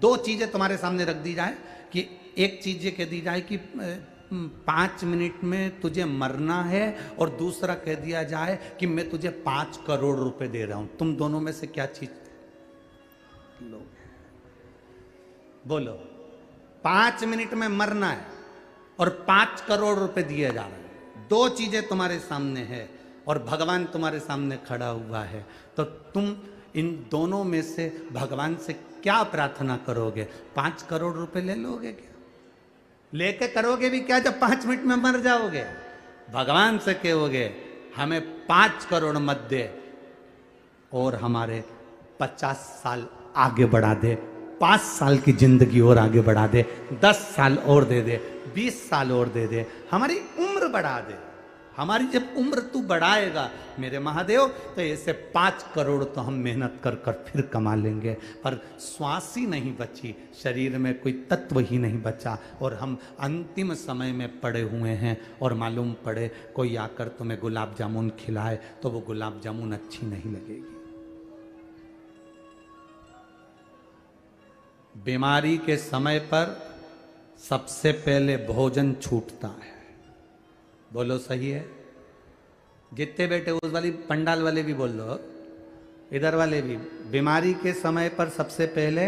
2 चीजें तुम्हारे सामने रख दी जाए कि एक चीज ये कह दी जाए कि 5 मिनट में तुझे मरना है, और दूसरा कह दिया जाए कि मैं तुझे 5 करोड़ रुपए दे रहा हूं। तुम दोनों में से क्या चीज लो? बोलो। 5 मिनट में मरना है और 5 करोड़ रुपए दिए जा रहे हैं। 2 चीजें तुम्हारे सामने है और भगवान तुम्हारे सामने खड़ा हुआ है, तो तुम इन दोनों में से भगवान से क्या प्रार्थना करोगे? 5 करोड़ रुपए ले लोगे क्या? लेके करोगे भी क्या जब 5 मिनट में मर जाओगे। भगवान से कहोगे हमें 5 करोड़ मत दे और हमारे 50 साल आगे बढ़ा दे, 5 साल की जिंदगी और आगे बढ़ा दे, 10 साल और दे दे, 20 साल और दे दे, हमारी उम्र बढ़ा दे। हमारी जब उम्र तू बढ़ाएगा मेरे महादेव तो ऐसे 5 करोड़ तो हम मेहनत कर कर फिर कमा लेंगे। पर श्वास ही नहीं बची, शरीर में कोई तत्व ही नहीं बचा और हम अंतिम समय में पड़े हुए हैं। और मालूम पड़े कोई आकर तुम्हें गुलाब जामुन खिलाए तो वो गुलाब जामुन अच्छी नहीं लगेगी। बीमारी के समय पर सबसे पहले भोजन छूटता है। बोलो सही है? जितने बैठे उस वाली पंडाल वाले भी बोल दो, इधर वाले भी। बीमारी के समय पर सबसे पहले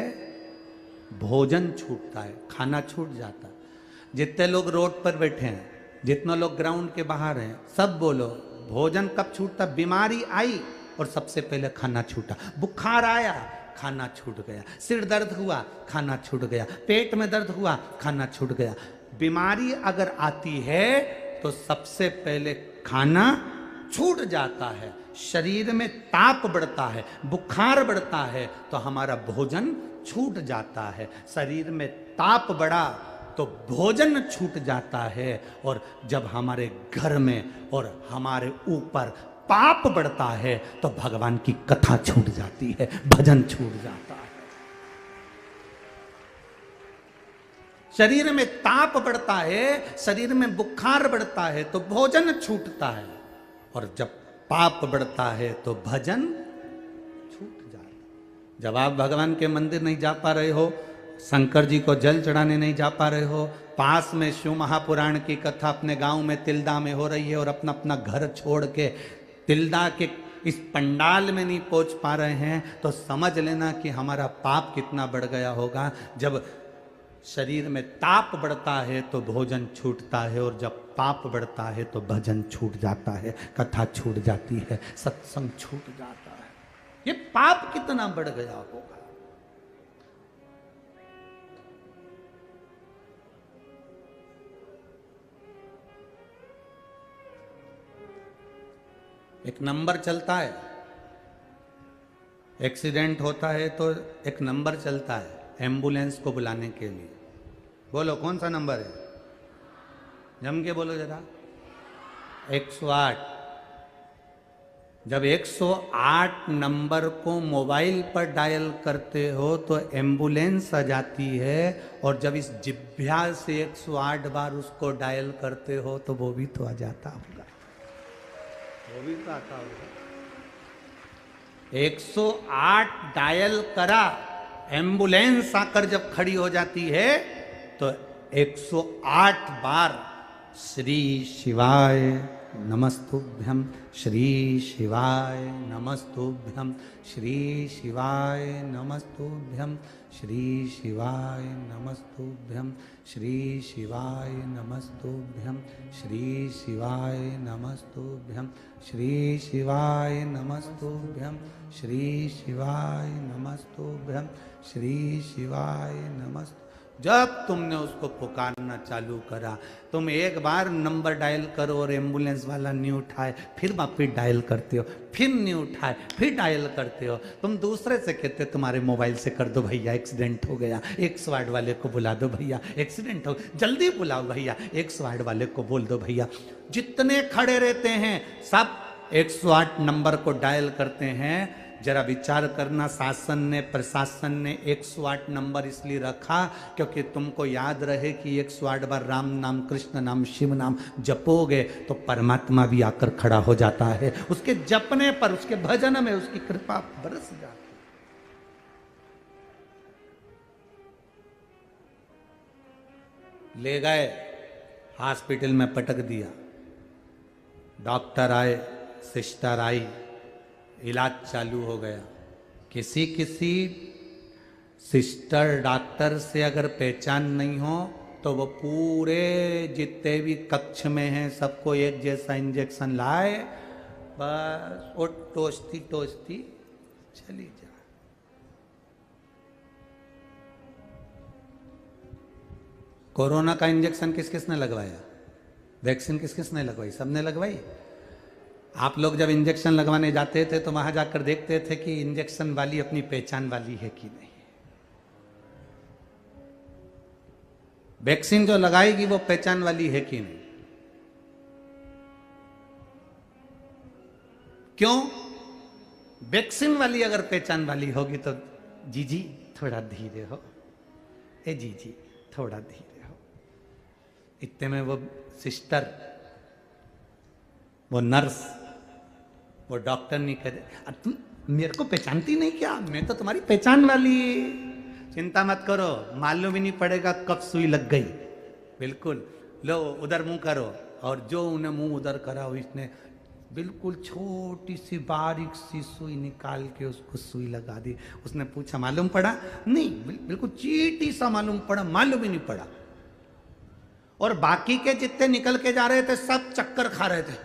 भोजन छूटता है, खाना छूट जाता है। जितने लोग रोड पर बैठे हैं, जितने लोग ग्राउंड के बाहर हैं, सब बोलो भोजन कब छूटता? बीमारी आई और सबसे पहले खाना छूटा। बुखार आया, खाना छूट गया। सिर दर्द हुआ, खाना छूट गया। पेट में दर्द हुआ, खाना छूट गया। बीमारी अगर आती है तो सबसे पहले खाना छूट जाता है। शरीर में ताप बढ़ता है, बुखार बढ़ता है तो हमारा भोजन छूट जाता है। शरीर में ताप बढ़ा तो भोजन छूट जाता है। और जब हमारे घर में और हमारे ऊपर पाप बढ़ता है तो भगवान की कथा छूट जाती है, भजन छूट जाता है। शरीर में ताप बढ़ता है, शरीर में बुखार बढ़ता है तो भोजन छूटता है। और जब पाप बढ़ता है तो भजन छूट जाता है। जब आप भगवान के मंदिर नहीं जा पा रहे हो, शंकर जी को जल चढ़ाने नहीं जा पा रहे हो, पास में शिव महापुराण की कथा अपने गांव में तिल्दा में हो रही है और अपना अपना घर छोड़ के तिल्दा के इस पंडाल में नहीं पहुंच पा रहे हैं, तो समझ लेना कि हमारा पाप कितना बढ़ गया होगा। जब शरीर में ताप बढ़ता है तो भोजन छूटता है और जब पाप बढ़ता है तो भजन छूट जाता है, कथा छूट जाती है, सत्संग छूट जाता है। ये पाप कितना बढ़ गया होगा। एक नंबर चलता है, एक्सीडेंट होता है तो एक नंबर चलता है एम्बुलेंस को बुलाने के लिए। बोलो कौन सा नंबर है? जम के बोलो जरा। 108। जब 108 नंबर को मोबाइल पर डायल करते हो तो एम्बुलेंस आ जाती है। और जब इस जिभ्या से 108 बार उसको डायल करते हो तो वो भी तो आ जाता होगा, वो भी तो आता होगा। 108 डायल करा, एम्बुलेंस आकर जब खड़ी हो जाती है तो 108 बार श्री शिवाय नमस्तुभ्यम, श्री शिवाय नमस्तुभ्यम, श्री शिवाय नमस्तुभ्यम, श्री शिवाय नमस्तुभ्यम, श्री शिवाय नमस्तुभ्यम, श्री शिवाय नमस्तुभ्यम, श्री शिवाय नमस्तुभ्यम, श्री शिवाय नमस्तुभ्यम, श्री शिवाय नमस्तुभ्यम। जब तुमने उसको पुकारना चालू करा, तुम एक बार नंबर डायल करो और एम्बुलेंस वाला नहीं उठाए, फिर वापिस डायल करते हो, फिर नहीं उठाए, फिर डायल करते हो। तुम दूसरे से कहते तुम्हारे मोबाइल से कर दो भैया, एक्सीडेंट हो गया, 108 वाले को बुला दो भैया, एक्सीडेंट हो, जल्दी बुलाओ भैया, 108 वाले को बोल दो भैया। जितने खड़े रहते हैं सब 108 नंबर को डायल करते हैं। जरा विचार करना, शासन ने, प्रशासन ने 108 नंबर इसलिए रखा क्योंकि तुमको याद रहे कि 108 बार राम नाम, कृष्ण नाम, शिव नाम जपोगे तो परमात्मा भी आकर खड़ा हो जाता है। उसके जपने पर, उसके भजन में उसकी कृपा बरस जाती। ले गए हॉस्पिटल में, पटक दिया, डॉक्टर आए, सिस्टर आई, इलाज चालू हो गया। किसी किसी सिस्टर डॉक्टर से अगर पहचान नहीं हो तो वो पूरे जितने भी कक्ष में हैं सबको एक जैसा इंजेक्शन लाए, बस वो टोचती टोचती चली जा। कोरोना का इंजेक्शन किस किसने लगवाया? वैक्सीन किस किसने लगवाई? सबने लगवाई। आप लोग जब इंजेक्शन लगवाने जाते थे तो वहां जाकर देखते थे कि इंजेक्शन वाली अपनी पहचान वाली है कि नहीं। वैक्सीन जो लगाएगी वो पहचान वाली है कि नहीं। क्यों? वैक्सीन वाली अगर पहचान वाली होगी तो जीजी थोड़ा धीरे हो, ए जीजी थोड़ा धीरे हो। इतने में वो सिस्टर, वो नर्स, वो डॉक्टर नहीं करे, तुम मेरे को पहचानती नहीं क्या? मैं तो तुम्हारी पहचान वाली। चिंता मत करो, मालूम ही नहीं पड़ेगा कब सुई लग गई। बिल्कुल, लो उधर मुंह करो। और जो उन्हें मुंह उधर करा इसने बिल्कुल छोटी सी बारीक सी सुई निकाल के उसको सुई लगा दी। उसने पूछा मालूम पड़ा? नहीं, बिल्कुल चीटी सा मालूम पड़ा, मालूम ही नहीं पड़ा। और बाकी के जितने निकल के जा रहे थे सब चक्कर खा रहे थे।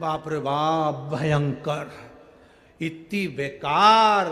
बाप रे बाप, भयंकर, इतनी बेकार,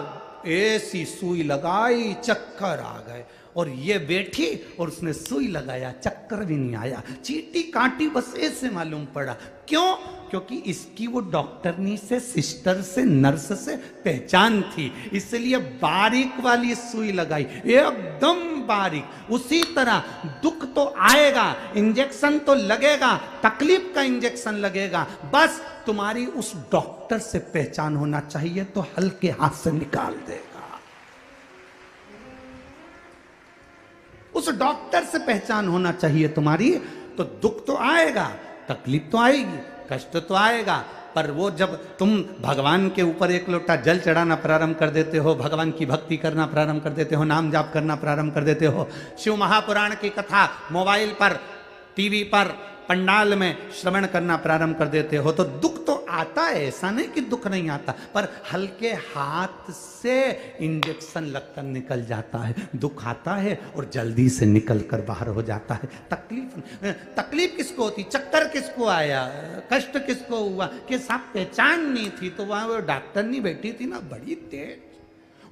ऐसी सुई लगाई चक्कर आ गए। और ये बैठी और उसने सुई लगाया, चक्कर भी नहीं आया, चीटी काटी बस ऐसे मालूम पड़ा। क्यों? क्योंकि इसकी वो डॉक्टरनी से, सिस्टर से, नर्स से पहचान थी, इसलिए बारीक वाली सुई लगाई, एकदम बारीक। उसी तरह दुख तो आएगा, इंजेक्शन तो लगेगा, तकलीफ का इंजेक्शन लगेगा, बस तुम्हारी उस डॉक्टर से पहचान होना चाहिए तो हल्के हाथ से निकाल देगा। उस डॉक्टर से पहचान होना चाहिए तुम्हारी, तो दुख तो आएगा, तकलीफ तो आएगी, कष्ट तो आएगा, पर वो जब तुम भगवान के ऊपर एक लोटा जल चढ़ाना प्रारंभ कर देते हो, भगवान की भक्ति करना प्रारंभ कर देते हो, नाम जाप करना प्रारंभ कर देते हो, शिव महापुराण की कथा मोबाइल पर, टीवी पर, पंडाल में श्रवण करना प्रारंभ कर देते हो, तो दुख तो आता है, ऐसा नहीं कि दुख नहीं आता, पर हल्के हाथ से इंजेक्शन लगकर निकल जाता है। दुख आता है और जल्दी से निकल कर बाहर हो जाता है। तकलीफ किसको होती, चक्कर किसको आया, कष्ट किसको हुआ कि साहब पहचान नहीं थी, तो वहां वो डॉक्टर नहीं बैठी थी ना बड़ी तेज,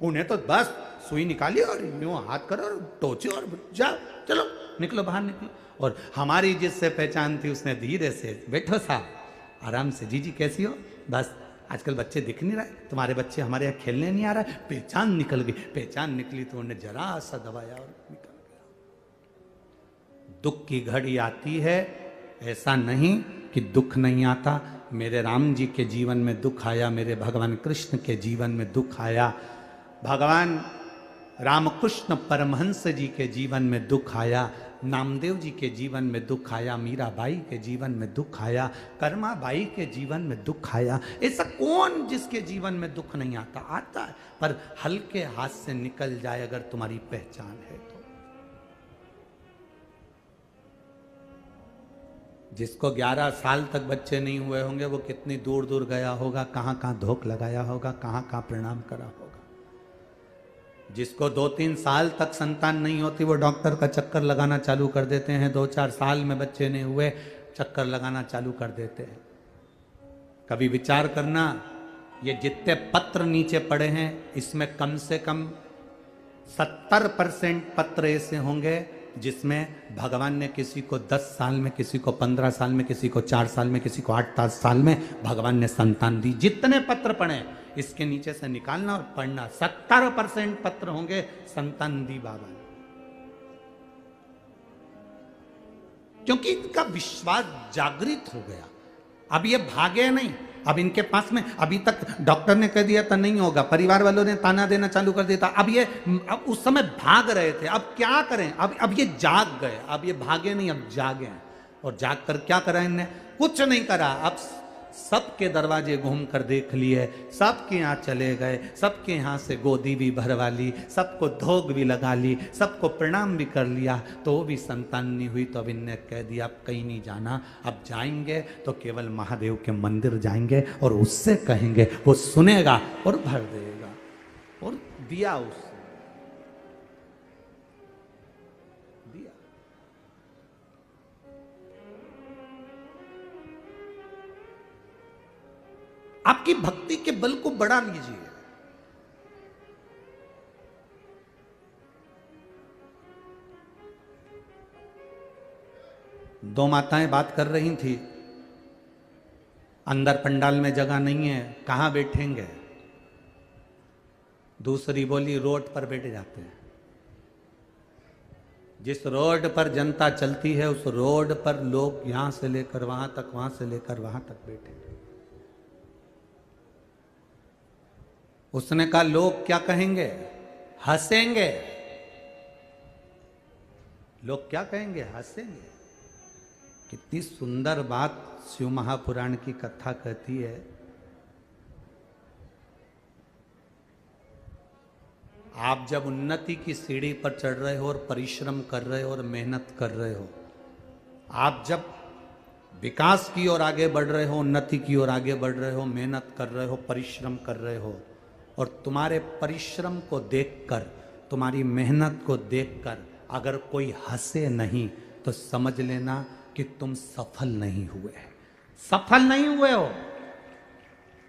उन्हें तो बस सुई निकाली और यूं हाथ करो और टोचे और जाओ, चलो निकलो बाहर निकलो। और हमारी जिससे पहचान थी उसने धीरे से, बैठो साहब आराम से, जीजी कैसी हो, बस आजकल बच्चे दिख नहीं रहे, तुम्हारे बच्चे हमारे यहाँ खेलने नहीं आ रहा है, पहचान निकल गई। पहचान निकली तो उन्हें जरा सा दबाया और निकल गया। दुख की घड़ी आती है, ऐसा नहीं कि दुख नहीं आता। मेरे राम जी के जीवन में दुख आया, मेरे भगवान कृष्ण के जीवन में दुख आया, भगवान रामकृष्ण परमहंस जी के जीवन में दुख आया, नामदेव जी के जीवन में दुख आया, मीराबाई के जीवन में दुख आया, कर्माबाई के जीवन में दुख आया। ऐसा कौन जिसके जीवन में दुख नहीं आता? आता है, पर हल्के हाथ से निकल जाए अगर तुम्हारी पहचान है तो। जिसको 11 साल तक बच्चे नहीं हुए होंगे वो कितनी दूर दूर गया होगा, कहां कहां धोख लगाया होगा, कहां कहां प्रणाम करा होगा। जिसको 2-3 साल तक संतान नहीं होती वो डॉक्टर का चक्कर लगाना चालू कर देते हैं, 2-4 साल में बच्चे नहीं हुए चक्कर लगाना चालू कर देते हैं। कभी विचार करना, ये जितने पत्र नीचे पड़े हैं इसमें कम से कम 70% पत्र ऐसे होंगे जिसमें भगवान ने किसी को 10 साल में, किसी को 15 साल में, किसी को 4 साल में, किसी को 8 साल में भगवान ने संतान दी। जितने पत्र पढ़े इसके नीचे से निकालना और पढ़ना, 70% पत्र होंगे संतान दी बाबा ने, क्योंकि इनका विश्वास जागृत हो गया। अब ये भागे नहीं, अब इनके पास में, अभी तक डॉक्टर ने कह दिया था नहीं होगा, परिवार वालों ने ताना देना चालू कर दिया था, अब उस समय भाग रहे थे, अब क्या करें, अब ये जाग गए, अब ये भागे नहीं, अब जागे हैं। और जाग कर क्या करा इनने? कुछ नहीं करा, अब सबके दरवाजे घूम कर देख लिए, सबके यहाँ चले गए, सबके यहाँ से गोदी भी भरवा ली, सबको धोग भी लगा ली, सबको प्रणाम भी कर लिया, तो वो भी संतान नहीं हुई। तो अब इनने कह दिया अब कहीं नहीं जाना, अब जाएंगे तो केवल महादेव के मंदिर जाएंगे और उससे कहेंगे, वो सुनेगा और भर देगा। और दिया उससे दिया। आपकी भक्ति के बल को बढ़ा लीजिए। दो माताएं बात कर रही थी, अंदर पंडाल में जगह नहीं है, कहाँ बैठेंगे? दूसरी बोली रोड पर बैठ जाते हैं। जिस रोड पर जनता चलती है उस रोड पर लोग यहां से लेकर वहां तक, वहां से लेकर वहां तक बैठे। उसने कहा लोग क्या कहेंगे? हंसेंगे। लोग क्या कहेंगे? हंसेंगे। कितनी सुंदर बात शिव महापुराण की कथा कहती है। आप जब उन्नति की सीढ़ी पर चढ़ रहे हो और परिश्रम कर रहे हो और मेहनत कर रहे हो, आप जब विकास की ओर आगे बढ़ रहे हो, उन्नति की ओर आगे बढ़ रहे हो, मेहनत कर रहे हो, परिश्रम कर रहे हो, और तुम्हारे परिश्रम को देखकर, तुम्हारी मेहनत को देखकर अगर कोई हंसे नहीं तो समझ लेना कि तुम सफल नहीं हुए। सफल नहीं हुए हो।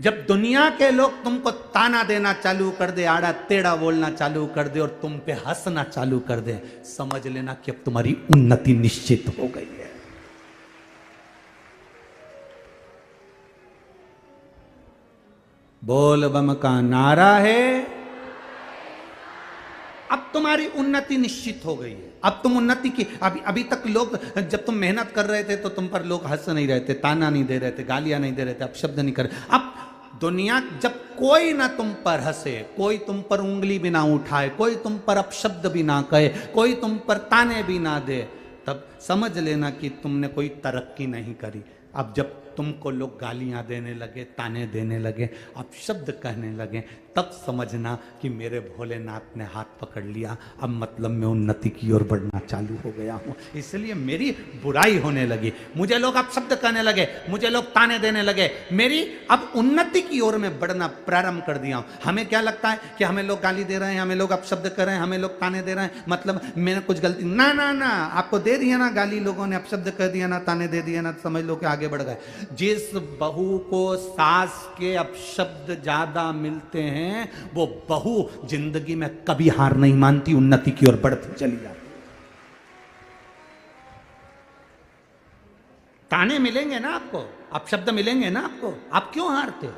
जब दुनिया के लोग तुमको ताना देना चालू कर दे, आड़ा टेढ़ा बोलना चालू कर दे और तुम पे हंसना चालू कर दे, समझ लेना कि अब तुम्हारी उन्नति निश्चित हो गई है। बोल बम का नारा है, अब तुम्हारी उन्नति निश्चित हो गई है। अब तुम उन्नति की, अभी तक लोग, जब तुम मेहनत कर रहे थे तो तुम पर लोग हंस नहीं रहे थे, ताना नहीं दे रहे थे, गालियां नहीं दे रहे थे, अपशब्द नहीं कर रहे। अब दुनिया, जब कोई ना तुम पर हंसे, कोई तुम पर उंगली भी ना उठाए, कोई तुम पर अपशब्द भी ना कहे, कोई तुम पर ताने भी ना दे, तब समझ लेना कि तुमने कोई तरक्की नहीं करी। अब जब तुमको लोग गालियां देने लगे, ताने देने लगे, अपशब्द कहने लगे, तब समझना कि मेरे भोलेनाथ ने हाथ पकड़ लिया, अब मतलब मैं उन्नति की ओर बढ़ना चालू हो गया हूं। इसलिए मेरी बुराई होने लगी, मुझे लोग अपशब्द कहने लगे, मुझे लोग ताने देने लगे, मेरी अब उन्नति की ओर में बढ़ना प्रारंभ कर दिया हूं। हमें क्या लगता है कि हमें लोग गाली दे रहे हैं, हमें लोग अपशब्द कर रहे हैं, हमें लोग ताने दे रहे हैं, मतलब मैंने कुछ गलती, ना ना ना, आपको दे दिया ना गाली, लोगों ने अपशब्द कह दिया ना, ताने दे दिया ना, समझ लो कि आगे बढ़ गए। जिस बहू को सास के अपशब्द ज्यादा मिलते हैं वो बहू जिंदगी में कभी हार नहीं मानती, उन्नति की ओर बढ़ती चली जाती। ताने मिलेंगे ना आपको, अपशब्द मिलेंगे ना आपको, आप क्यों हारते हो?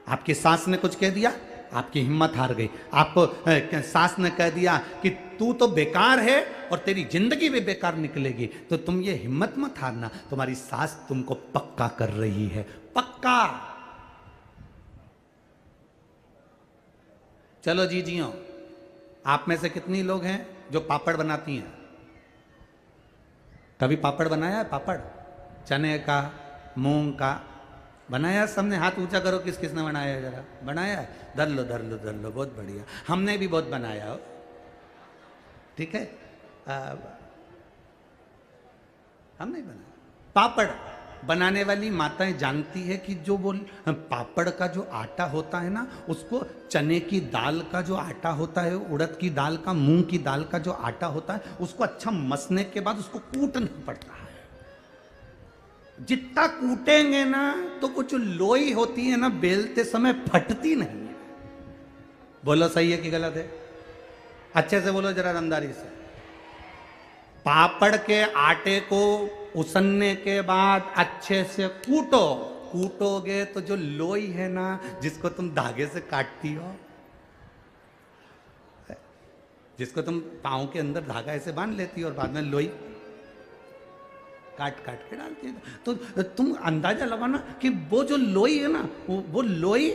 आपकी सास ने कुछ कह दिया, आपकी हिम्मत हार गई। आपको सास ने कह दिया कि तू तो बेकार है और तेरी जिंदगी भी बेकार निकलेगी, तो तुम ये हिम्मत मत हारना, तुम्हारी सास तुमको पक्का कर रही है, पक्का। चलो जीजियों, आप में से कितनी लोग हैं जो पापड़ बनाती हैं? कभी पापड़ बनाया है? पापड़ चने का, मूंग का बनाया? सबने हाथ ऊंचा करो, किस किसने बनाया है? जरा बनाया है? धर लो धर लो धर लो, बहुत बढ़िया। हमने भी बहुत बनाया हो, ठीक है। हमने बनाया। पापड़ बनाने वाली माताएं जानती है कि जो वो पापड़ का जो आटा होता है ना, उसको चने की दाल का जो आटा होता है, उड़द की दाल का, मूंग की दाल का जो आटा होता है, उसको अच्छा मसने के बाद उसको कूटना पड़ता है। जितना कूटेंगे ना तो वो जो लोई होती है ना, बेलते समय फटती नहीं है। बोलो सही है कि गलत है? अच्छे से बोलो जरा, दमदारी से। पापड़ के आटे को उसनने के बाद अच्छे से कूटो, कूटोगे तो जो लोई है ना, जिसको तुम धागे से काटती हो, जिसको तुम पाँव के अंदर धागा ऐसे बांध लेती हो और बाद में लोई काट काट के डालती है, तो तुम अंदाजा लगाना कि वो जो लोई है ना, वो लोई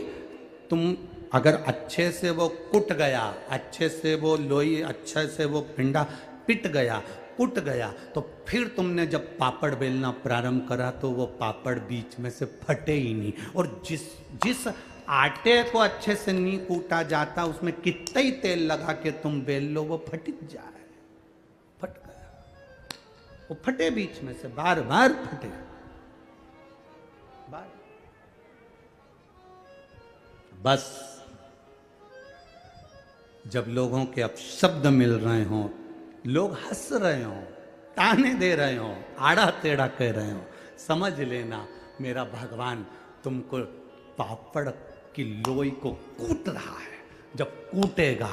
तुम अगर अच्छे से वो कुट गया, अच्छे से वो लोई, अच्छे से वो पिंडा पिट गया, कुट गया, तो फिर तुमने जब पापड़ बेलना प्रारंभ करा तो वो पापड़ बीच में से फटे ही नहीं। और जिस आटे को अच्छे से नहीं कूटा जाता, उसमें कितना ही तेल लगा के तुम बेल लो, वो फट जाए, फट गया, वो फटे बीच में से, बार बार फटे, बार। बस जब लोगों के अपशब्द मिल रहे हों, लोग हंस रहे हों, ताने दे रहे हों, आड़ा टेढ़ा कह रहे हों, समझ लेना मेरा भगवान तुमको पापड़ की लोई को कूट रहा है। जब कूटेगा,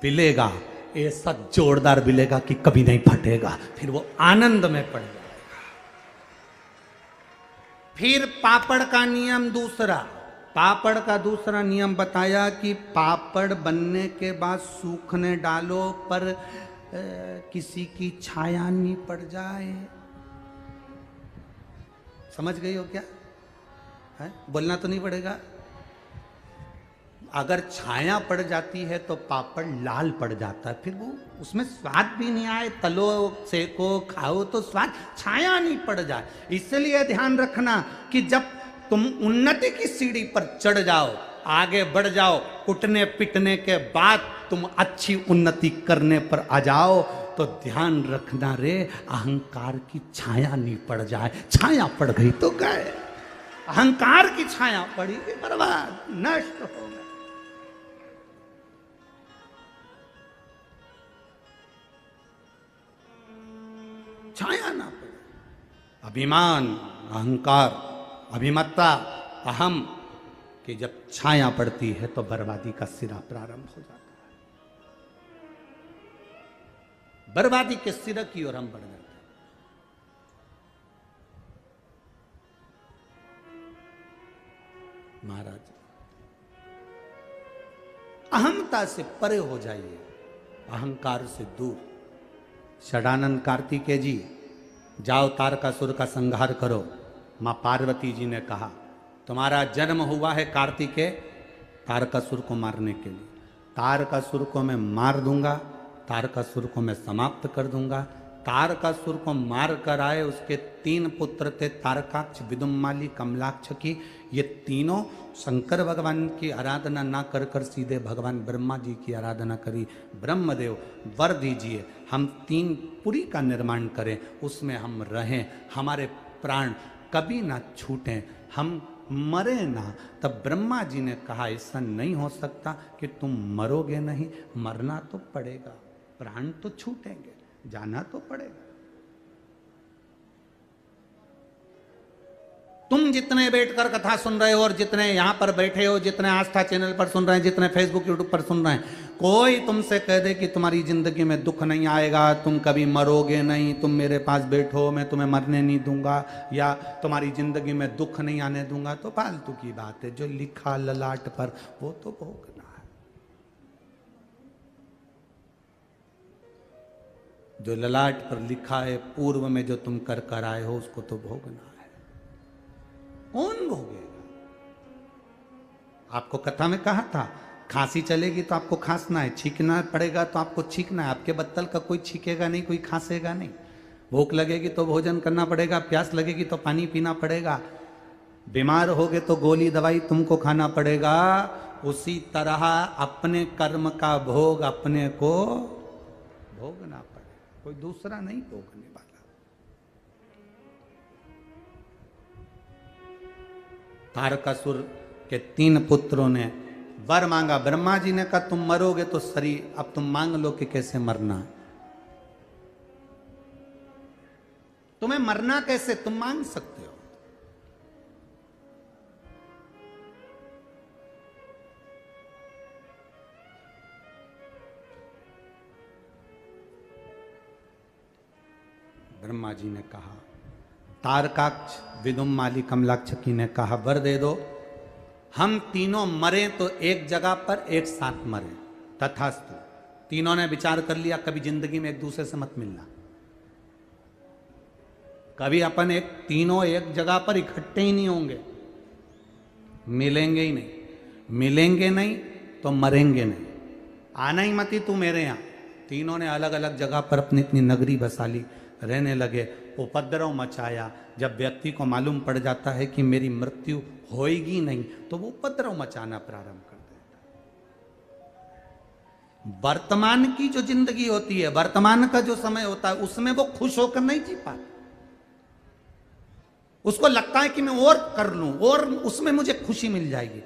बिलेगा, ऐसा जोरदार बिलेगा कि कभी नहीं फटेगा, फिर वो आनंद में पड़ जाएगा। फिर पापड़ का नियम दूसरा, पापड़ का दूसरा नियम बताया कि पापड़ बनने के बाद सूखने डालो, पर किसी की छाया नहीं पड़ जाए। समझ गई हो क्या है? बोलना तो नहीं पड़ेगा। अगर छाया पड़ जाती है तो पापड़ लाल पड़ जाता है, फिर वो उसमें स्वाद भी नहीं आए। तलो, सेको, खाओ तो स्वाद, छाया नहीं पड़ जाए। इसलिए ध्यान रखना कि जब तुम उन्नति की सीढ़ी पर चढ़ जाओ, आगे बढ़ जाओ, उठने पिटने के बाद तुम अच्छी उन्नति करने पर आ जाओ, तो ध्यान रखना रे, अहंकार की छाया नहीं पड़ जाए। छाया पड़ गई तो गए, अहंकार की छाया पड़ी कि बर्बाद, नष्ट हो गए। छाया ना पड़े। अभिमान, अहंकार, अभिमत्ता, अहम कि जब छाया पड़ती है तो बर्बादी का सिरा प्रारंभ हो जाता है। बर्बादी के सिरे की ओर हम बढ़ जाते हैं। महाराज, अहमता से परे हो जाइए, अहंकार से दूर। षडानंद कार्तिकेय जी, जाओ तारकासुर का संहार करो। मां पार्वती जी ने कहा, तुम्हारा जन्म हुआ है कार्तिकेय तारकासुर को मारने के लिए। तारकासुर को मैं मार दूंगा, तारकासुर को मैं समाप्त कर दूंगा। तारकासुर को मार कर आए, उसके 3 पुत्र थे, तारकाक्ष, विदुम्माली, कमलाक्ष की। ये तीनों शंकर भगवान की आराधना ना कर कर सीधे भगवान ब्रह्मा जी की आराधना करी। ब्रह्मदेव, वर दीजिए हम 3 पुरी का निर्माण करें, उसमें हम रहें, हमारे प्राण कभी ना छूटें, हम मरे ना। तब ब्रह्मा जी ने कहा, ऐसा नहीं हो सकता कि तुम मरोगे नहीं, मरना तो पड़ेगा, प्राण तो छूटेंगे, जाना तो पड़ेगा। तुम जितने बैठकर कथा सुन रहे हो और जितने यहां पर बैठे हो, जितने आस्था चैनल पर सुन रहे हैं, जितने फेसबुक यूट्यूब पर सुन रहे हैं, कोई तुमसे कह दे कि तुम्हारी जिंदगी में दुख नहीं आएगा, तुम कभी मरोगे नहीं, तुम मेरे पास बैठो, मैं तुम्हें मरने नहीं दूंगा, या तुम्हारी जिंदगी में दुख नहीं आने दूंगा, तो फालतू की बात है। जो लिखा ललाट पर वो तो भोगना है। जो ललाट पर लिखा है, पूर्व में जो तुम कर कर आए हो, उसको तो भोगना है। कौन भोगेगा? आपको कथा में कहा था, खांसी चलेगी तो आपको खांसना है, छींकना पड़ेगा तो आपको छींकना है। आपके बत्तल का कोई छींकेगा नहीं, कोई खांसेगा नहीं। भूख लगेगी तो भोजन करना पड़ेगा, प्यास लगेगी तो पानी पीना पड़ेगा, बीमार होगे तो गोली दवाई तुमको खाना पड़ेगा। उसी तरह अपने कर्म का भोग अपने को भोगना पड़े, कोई दूसरा नहीं भोगने वाला। तारकासुर के 3 पुत्रों ने वर मांगा, ब्रह्मा जी ने कहा तुम मरोगे तो सही, अब तुम मांग लो कि कैसे मरना है। तुम्हें मरना कैसे, तुम मांग सकते हो। ब्रह्मा जी ने कहा, तारकाक्ष, विदुम्माली, कमलाक्षकी ने कहा वर दे दो, हम तीनों मरे तो एक जगह पर एक साथ मरे। तथास्तु। तीनों ने विचार कर लिया, कभी जिंदगी में एक दूसरे से मत मिलना, कभी अपन तीनों एक जगह पर इकट्ठे ही नहीं होंगे, मिलेंगे ही नहीं। मिलेंगे नहीं तो मरेंगे नहीं। आना ही मत ही तू मेरे यहाँ। तीनों ने अलग अलग जगह पर अपनी अपनी नगरी बसा ली, रहने लगे, उपद्रव मचाया। जब व्यक्ति को मालूम पड़ जाता है कि मेरी मृत्यु होएगी नहीं, तो वो उपद्रव मचाना प्रारंभ कर देता है। वर्तमान की जो जिंदगी होती है, वर्तमान का जो समय होता है, उसमें वो खुश होकर नहीं जी पाता। उसको लगता है कि मैं और कर लूं और उसमें मुझे खुशी मिल जाएगी।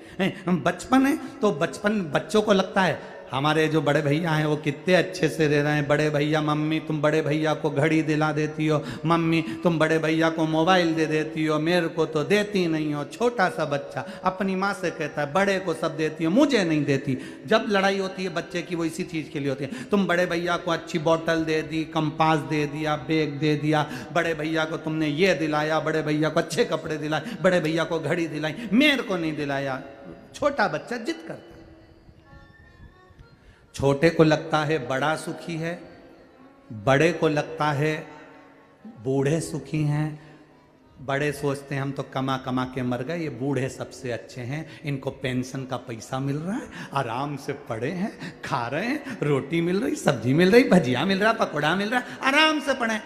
बचपन है तो बचपन, बच्चों को लगता है हमारे जो बड़े भैया हैं वो कितने अच्छे से रह रहे हैं। बड़े भैया, मम्मी तुम बड़े भैया को घड़ी दिला देती हो, मम्मी तुम बड़े भैया को मोबाइल दे देती हो, मेरे को तो देती नहीं हो। छोटा सा बच्चा अपनी माँ से कहता है बड़े को सब देती हो, मुझे नहीं देती। जब लड़ाई होती है बच्चे की वो इसी चीज़ के लिए होती है। तुम बड़े भैया को अच्छी बॉटल दे दी, कंपास दे दिया, बैग दे दिया, बड़े भैया को तुमने ये दिलाया, बड़े भैया को अच्छे कपड़े दिलाए, बड़े भैया को घड़ी दिलाई, मेरे को नहीं दिलाया। छोटा बच्चा जिद करता है। छोटे को लगता है बड़ा सुखी है, बड़े को लगता है बूढ़े सुखी हैं। बड़े सोचते हैं हम तो कमा कमा के मर गए, ये बूढ़े सबसे अच्छे हैं, इनको पेंशन का पैसा मिल रहा है, आराम से पड़े हैं, खा रहे हैं, रोटी मिल रही, सब्जी मिल रही, भजिया मिल रहा, पकौड़ा मिल रहा, आराम से पड़े।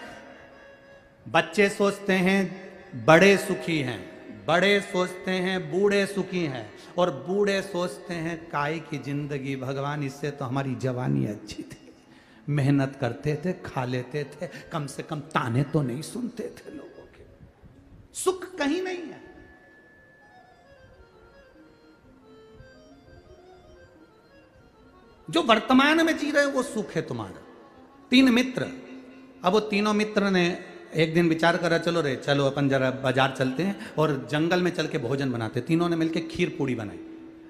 बच्चे सोचते हैं बड़े सुखी हैं, बड़े सोचते हैं बूढ़े सुखी हैं, और बूढ़े सोचते हैं काय की जिंदगी भगवान, इससे तो हमारी जवानी अच्छी थी, मेहनत करते थे, खा लेते थे, कम से कम ताने तो नहीं सुनते थे लोगों के। सुख कहीं नहीं है। जो वर्तमान में जी रहे हो वो सुख है तुम्हारा। 3 मित्र, अब वो तीनों मित्र ने एक दिन विचार करा, चलो रे चलो अपन जरा बाजार चलते हैं और जंगल में चल के भोजन बनाते। तीनों ने मिलके खीर पूड़ी बनाई।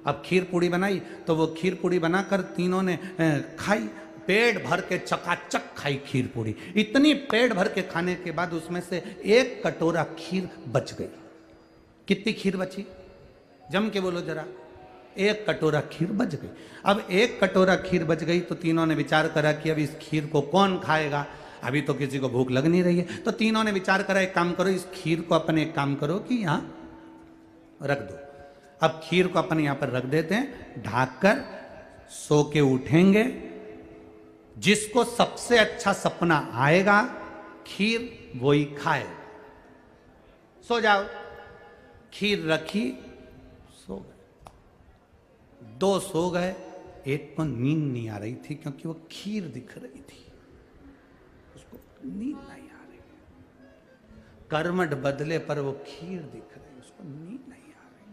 अब खीर पूड़ी बनाई तो वो खीर पूड़ी बनाकर तीनों ने खाई, पेट भर के चकाचक खाई खीर पूड़ी। इतनी पेट भर के खाने के बाद उसमें से 1 कटोरा खीर बच गई। कितनी खीर बची? जम के बोलो जरा। 1 कटोरा खीर बच गई। अब 1 कटोरा खीर बच गई तो तीनों ने विचार करा कि अब इस खीर को कौन खाएगा, अभी तो किसी को भूख लग नहीं रही है। तो तीनों ने विचार करा एक काम करो, इस खीर को अपन एक काम करो कि यहां रख दो। अब खीर को अपन यहां पर रख देते हैं, ढाककर सो के उठेंगे, जिसको सबसे अच्छा सपना आएगा खीर वही खाए। सो जाओ। खीर रखी, सो गए। 2 सो गए, एक को नींद नहीं आ रही थी क्योंकि वो खीर दिख रही थी, नींद नहीं आ रही। करवट बदले पर वो खीर दिख रही, उसको नींद नहीं आ रही।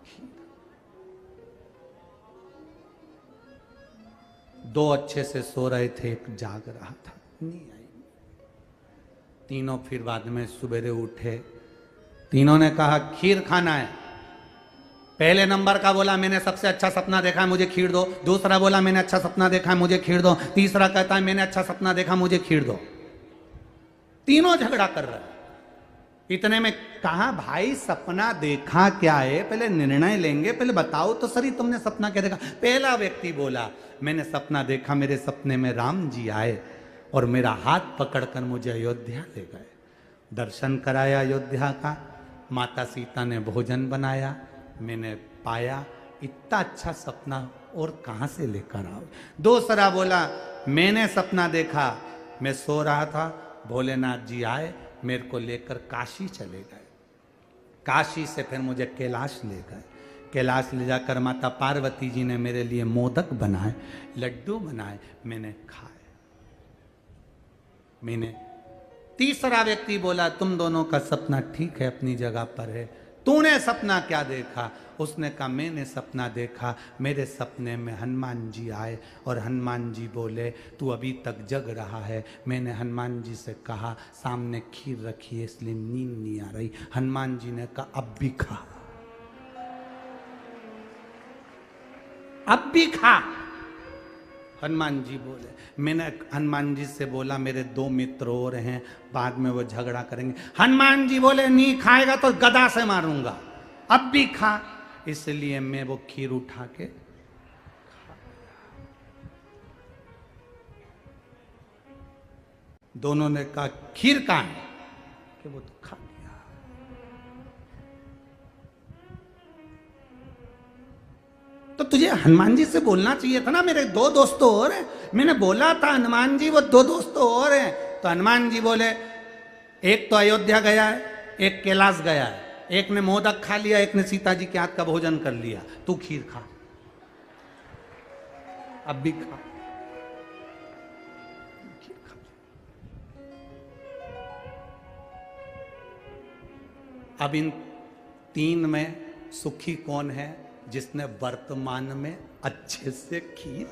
खीर। 2 अच्छे से सो रहे थे, एक जाग रहा था, नींद आई। तीनों फिर बाद में सवेरे उठे। तीनों ने कहा खीर खाना है। पहले नंबर का बोला मैंने सबसे अच्छा सपना देखा है, मुझे खीर दो। दूसरा बोला मैंने अच्छा सपना देखा है, मुझे खीर दो। तीसरा कहता है मैंने अच्छा सपना देखा, मुझे खीर दो। तीनों झगड़ा कर रहे हैं। इतने में कहा भाई सपना देखा क्या है, पहले निर्णय लेंगे, पहले बताओ तो सही तुमने सपना क्या देखा। पहला व्यक्ति बोला मैंने सपना देखा, मेरे सपने में राम जी आए और मेरा हाथ पकड़कर मुझे अयोध्या ले गए, दर्शन कराया अयोध्या का, माता सीता ने भोजन बनाया, मैंने पाया इतना अच्छा सपना और कहां से लेकर आओ। दूसरा बोला मैंने सपना देखा, मैं सो रहा था, भोलेनाथ जी आए, मेरे को लेकर काशी चले गए, काशी से फिर मुझे कैलाश ले गए, कैलाश ले जाकर माता पार्वती जी ने मेरे लिए मोदक बनाए, लड्डू बनाए, मैंने खाए। मैंने तीसरा व्यक्ति बोला तुम दोनों का सपना ठीक है, अपनी जगह पर है, तूने सपना क्या देखा? उसने कहा मैंने सपना देखा, मेरे सपने में हनुमान जी आए और हनुमान जी बोले तू अभी तक जग रहा है। मैंने हनुमान जी से कहा सामने खीर रखी है इसलिए नींद नहीं आ रही। हनुमान जी ने कहा अब भी खा, अब भी खा। हनुमान जी बोले, मैंने हनुमान जी से बोला मेरे 2 मित्र और हैं, बाद में वो झगड़ा करेंगे। हनुमान जी बोले नहीं खाएगा तो गदा से मारूंगा, अब भी खा। इसलिए मैं वो खीर उठा के खा। दोनों ने कहा खीर कहां है, कि वो तो खा लिया। तो तुझे हनुमान जी से बोलना चाहिए था ना, मेरे 2 दोस्तों और हैं। मैंने बोला था हनुमान जी वो 2 दोस्तों और हैं। तो हनुमान जी बोले एक तो अयोध्या गया है, एक कैलाश गया है, एक ने मोदक खा लिया, एक ने सीता जी के हाथ का भोजन कर लिया, तू खीर खा, अब भी खा। खीर खा। अब इन 3 में सुखी कौन है? जिसने वर्तमान में अच्छे से खीर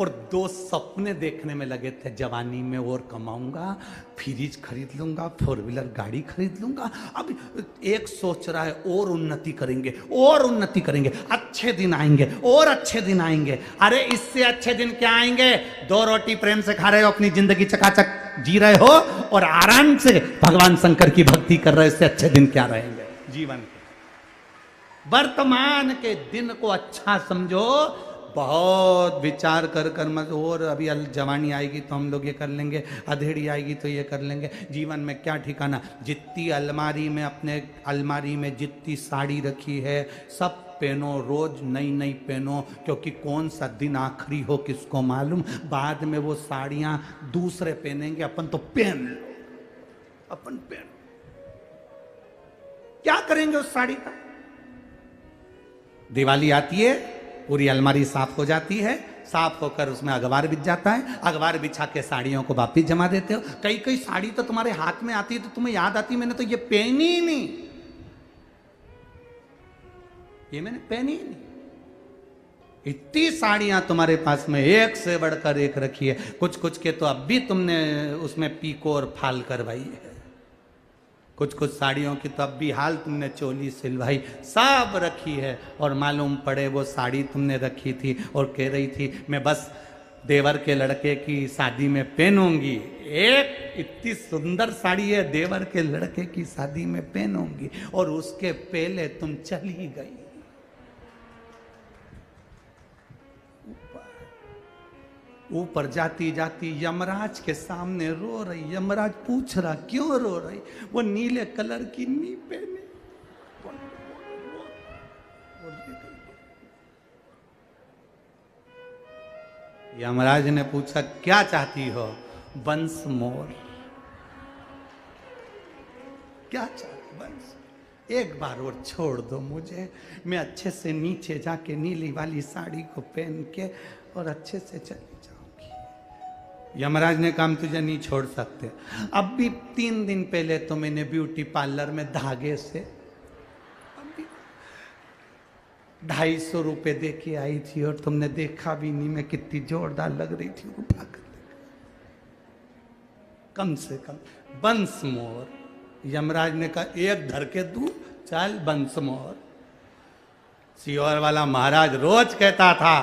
और दो सपने देखने में लगे थे, जवानी में और कमाऊंगा, फ्रिज खरीद लूंगा, 4 व्हीलर गाड़ी खरीद लूंगा। अब एक सोच रहा है और उन्नति करेंगे, और उन्नति करेंगे, अच्छे दिन आएंगे और अच्छे दिन आएंगे। अरे इससे अच्छे दिन क्या आएंगे? 2 रोटी प्रेम से खा रहे हो, अपनी जिंदगी चकाचक जी रहे हो और आराम से भगवान शंकर की भक्ति कर रहे हो, इससे अच्छे दिन क्या रहेंगे जीवन के? वर्तमान के दिन को अच्छा समझो, बहुत विचार कर मत। और अभी जवानी आएगी तो हम लोग ये कर लेंगे, अधेड़ी आएगी तो ये कर लेंगे। जीवन में क्या ठिकाना? जितनी अलमारी में, अपने अलमारी में जितनी साड़ी रखी है सब पहनो, रोज नई नई पहनो, क्योंकि कौन सा दिन आखिरी हो किसको मालूम। बाद में वो साड़ियां दूसरे पहनेंगे, अपन तो पहन लो, अपन पहन। क्या करेंगे उस साड़ी का? दिवाली आती है, पूरी अलमारी साफ हो जाती है, साफ होकर उसमें अखबार बिछ जाता है, अखबार बिछा के साड़ियों को वापिस जमा देते हो। कई कई साड़ी तो तुम्हारे हाथ में आती है तो तुम्हें याद आती, मैंने तो ये पहनी ही नहीं, ये मैंने पहनी ही नहीं। इतनी साड़ियां तुम्हारे पास में एक से बढ़कर एक रखी है। कुछ कुछ के तो अब भी तुमने उसमें पीको और फाल करवाई है, कुछ कुछ साड़ियों की तो अब भी हाल तुमने चोली सिलवाई, सब रखी है। और मालूम पड़े वो साड़ी तुमने रखी थी और कह रही थी मैं बस देवर के लड़के की शादी में पहनूंगी। एक इतनी सुंदर साड़ी है, देवर के लड़के की शादी में पहनूंगी, और उसके पहले तुम चली गई। ऊपर जाती जाती यमराज के सामने रो रही। यमराज पूछ रहा क्यों रो रही? वो नीले कलर की नी पहने। यमराज ने पूछा क्या चाहती हो? Once more. क्या चाहती? वंस, एक बार और छोड़ दो मुझे, मैं अच्छे से नीचे जाके नीली वाली साड़ी को पहन के और अच्छे से चली जाऊंगी। यमराज ने कहा हम तुझे नहीं छोड़ सकते। अब भी 3 दिन पहले तो मैंने ब्यूटी पार्लर में धागे से 250 रुपए दे के आई थी, और तुमने देखा भी नहीं मैं कितनी जोरदार लग रही थी। उठा कर कम से कम बंस मोर। यमराज ने कहा एक धर के दूं, चल बंस मोर। सीहोर वाला महाराज रोज कहता था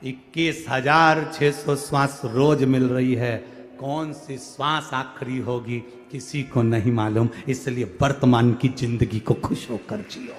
21,600 श्वास रोज मिल रही है, कौन सी श्वास आखिरी होगी किसी को नहीं मालूम। इसलिए वर्तमान की जिंदगी को खुश होकर जियो,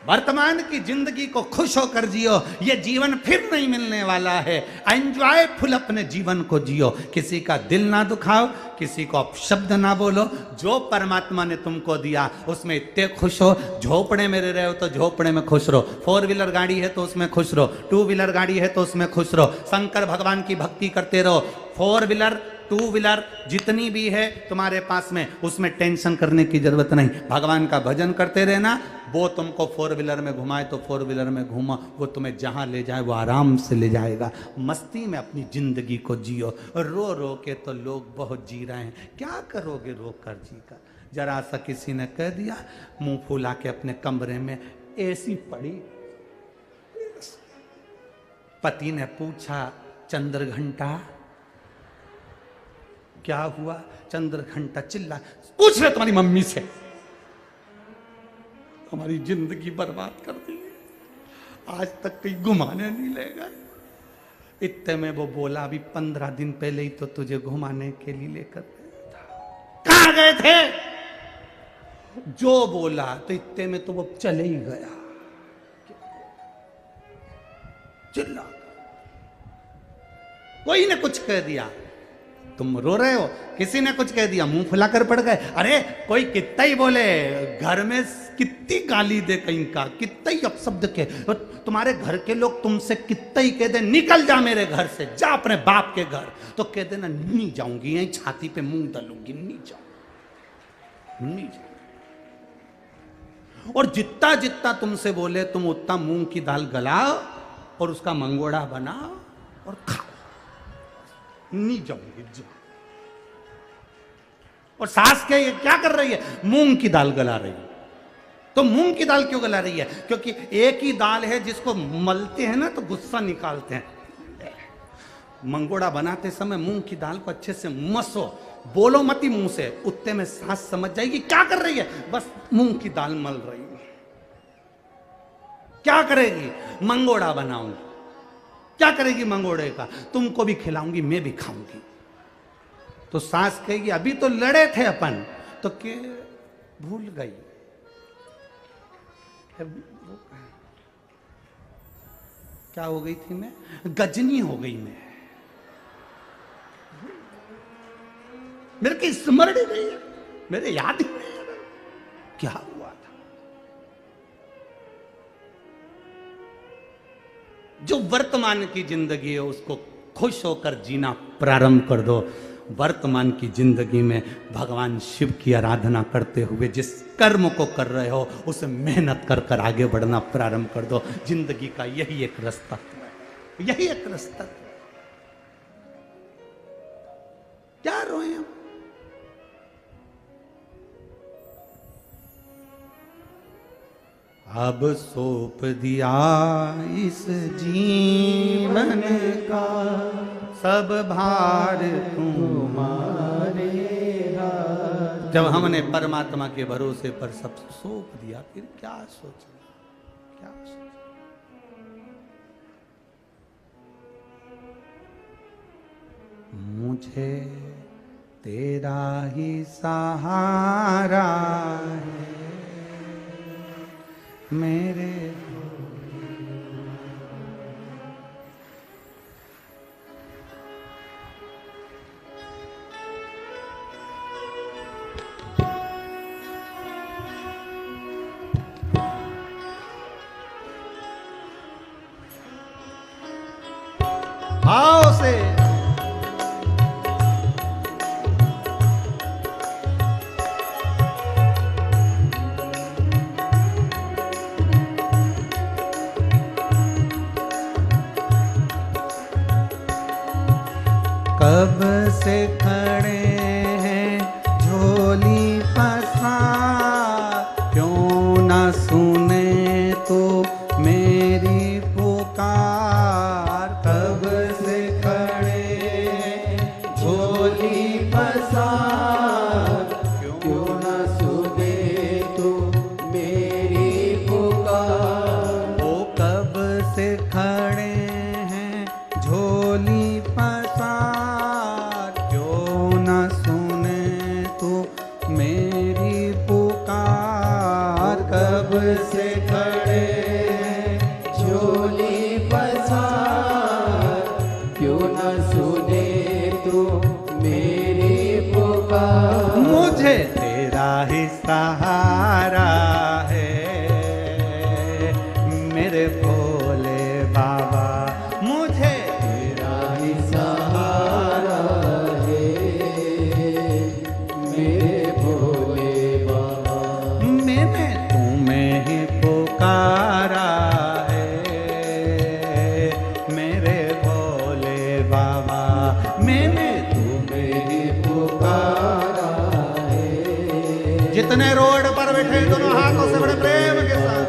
वर्तमान की जिंदगी को खुश होकर जियो। ये जीवन फिर नहीं मिलने वाला है। एंजॉयफुल अपने जीवन को जियो, किसी का दिल ना दुखाओ, किसी को अपशब्द ना बोलो। जो परमात्मा ने तुमको दिया उसमें इतने खुश हो। झोपड़े में रह रहे हो तो झोपड़े में खुश रहो, 4 व्हीलर गाड़ी है तो उसमें खुश रहो, 2 व्हीलर गाड़ी है तो उसमें खुश रहो। शंकर भगवान की भक्ति करते रहो। 4 व्हीलर 2 व्हीलर जितनी भी है तुम्हारे पास में, उसमें टेंशन करने की जरूरत नहीं। भगवान का भजन करते रहना। वो तुमको 4 व्हीलर में घुमाए तो 4 व्हीलर में घुमा, वो तुम्हें जहां ले जाए वो आराम से ले जाएगा। मस्ती में अपनी जिंदगी को जियो। रो रो के तो लोग बहुत जी रहे हैं, क्या करोगे रो कर जी कर? जरा सा किसी ने कह दिया, मुंह फुला के अपने कमरे में एसी पड़ी। पति ने पूछा चंद्र घंटा क्या हुआ? चंद्र घंटा चिल्ला, पूछ रहे तुम्हारी मम्मी से, हमारी जिंदगी बर्बाद कर दी, आज तक कहीं घुमाने नहीं ले गए। इतने में वो बोला अभी 15 दिन पहले ही तो तुझे घुमाने के लिए लेकर गया था। कहां गए थे? जो बोला तो इतने में तो वो चले ही गया। चिल्ला, कोई ने कुछ कह दिया तुम रो रहे हो, किसी ने कुछ कह दिया मुंह फुलाकर पड़ गए। अरे कोई कितना ही बोले, घर में कितनी गाली दे कहीं का, कितना ही अपशब्द के, तुम्हारे घर के लोग तुमसे कितना ही कह दे निकल जा मेरे घर से, जा अपने बाप के घर, तो कह देना नहीं जाऊंगी, यहीं छाती पे मुंह डालूंगी, नहीं जाऊंगी, नहीं जाऊंगी। और जितना जितना तुमसे बोले तुम उतना मूंग की दाल गलाओ और उसका मंगोड़ा बनाओ और खाओ, नहीं जाऊंगी जा। और सास क्या कर रही है? मूंग की दाल गला रही है। तो मूंग की दाल क्यों गला रही है? क्योंकि एक ही दाल है जिसको मलते हैं ना तो गुस्सा निकालते हैं। मंगोड़ा बनाते समय मूंग की दाल को अच्छे से मसो, बोलो मती मुंह से, उतने में सास समझ जाएगी क्या कर रही है, बस मूंग की दाल मल रही है। क्या करेगी? मंगोड़ा बनाऊंगी। क्या करेगी मंगोड़े का? तुमको भी खिलाऊंगी, मैं भी खाऊंगी। तो सास कहेगी अभी तो लड़े थे अपन, तो के भूल गई। क्या हो गई थी मैं? गजनी हो गई मैं, मेरे की स्मरण ही नहीं है, मेरे याद ही नहीं है क्या हुआ था। जो वर्तमान की जिंदगी है उसको खुश होकर जीना प्रारंभ कर दो। वर्तमान की जिंदगी में भगवान शिव की आराधना करते हुए जिस कर्म को कर रहे हो उसे मेहनत कर कर आगे बढ़ना प्रारंभ कर दो। जिंदगी का यही एक रास्ता है, यही एक रास्ता है। क्या रोए हम? अब सौंप दिया इस जीवन का सब भार तुम्हारे हाथ। जब हमने परमात्मा के भरोसे पर सब सौंप दिया फिर क्या सोचना, क्या सोचना। मुझे तेरा ही सहारा है मेरे। आओ से कब से खड़े हैं झोली पसार, क्यों ना सुने तो मेरी पुकार। कब से खड़े झोली पसार, क्यों ना सुने तो मेरी पुकार। वो कब से खड़े हैं झोली पसार, क्यों ना सुने तो मेरी पुकार। कब से खड़े झोली पसार, क्यों न सुने तो मेरी पुकार। मुझे तेरा ही सहारा है मेरे भोले बाबा। मुझे तेरा ही सहारा है मेरे भोले बाबा। मैंने तुम्हें ही पुकारा है मेरे भोले बाबा। मैंने तुम्हें ही पुकारा है। जितने रोड पर बैठे दोनों हाथों से बड़े प्रेम के साथ